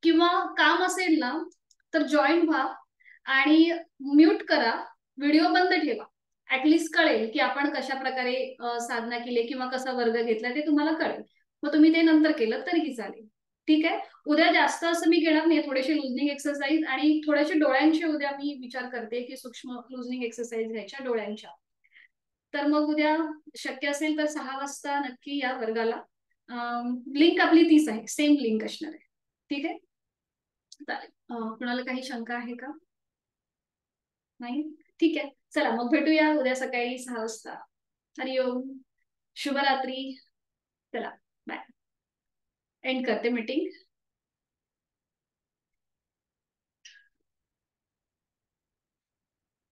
किंवा काम असेल ना तर जॉईन व्हा आणि म्यूट करा, व्हिडिओ बंद ठेवा. ऍटलिस्ट कळेल की आपण कशा प्रकारे साधना केली किंवा कसा वर्ग घेतला ते तुम्हाला कळेल. मग तुम्ही ते नंतर केलं तरीही चालेल. ठीक आहे. उद्या जास्त असं मी घेणार नाही, थोडेसे लुजनिंग एक्सरसाइज आणि थोडेसे डोळ्यांचे उद्या मी विचार करते की सूक्ष्म लुजनिंग एक्सरसाइज घ्यायच्या डोळ्यांच्या. तर मग उद्या शक्य असेल तर 6 वाजता नक्की या वर्गाला. लिंक आपली तीच आहे, सेम लिंक असणार आहे. ठीक आहे, चालेल. कुणाला काही शंका आहे का? नाही, ठीक आहे. चला मग भेटूया उद्या सकाळी 6 वाजता. हरिओम, शुभरात्री. चला बाय. एंड करते मीटिंग.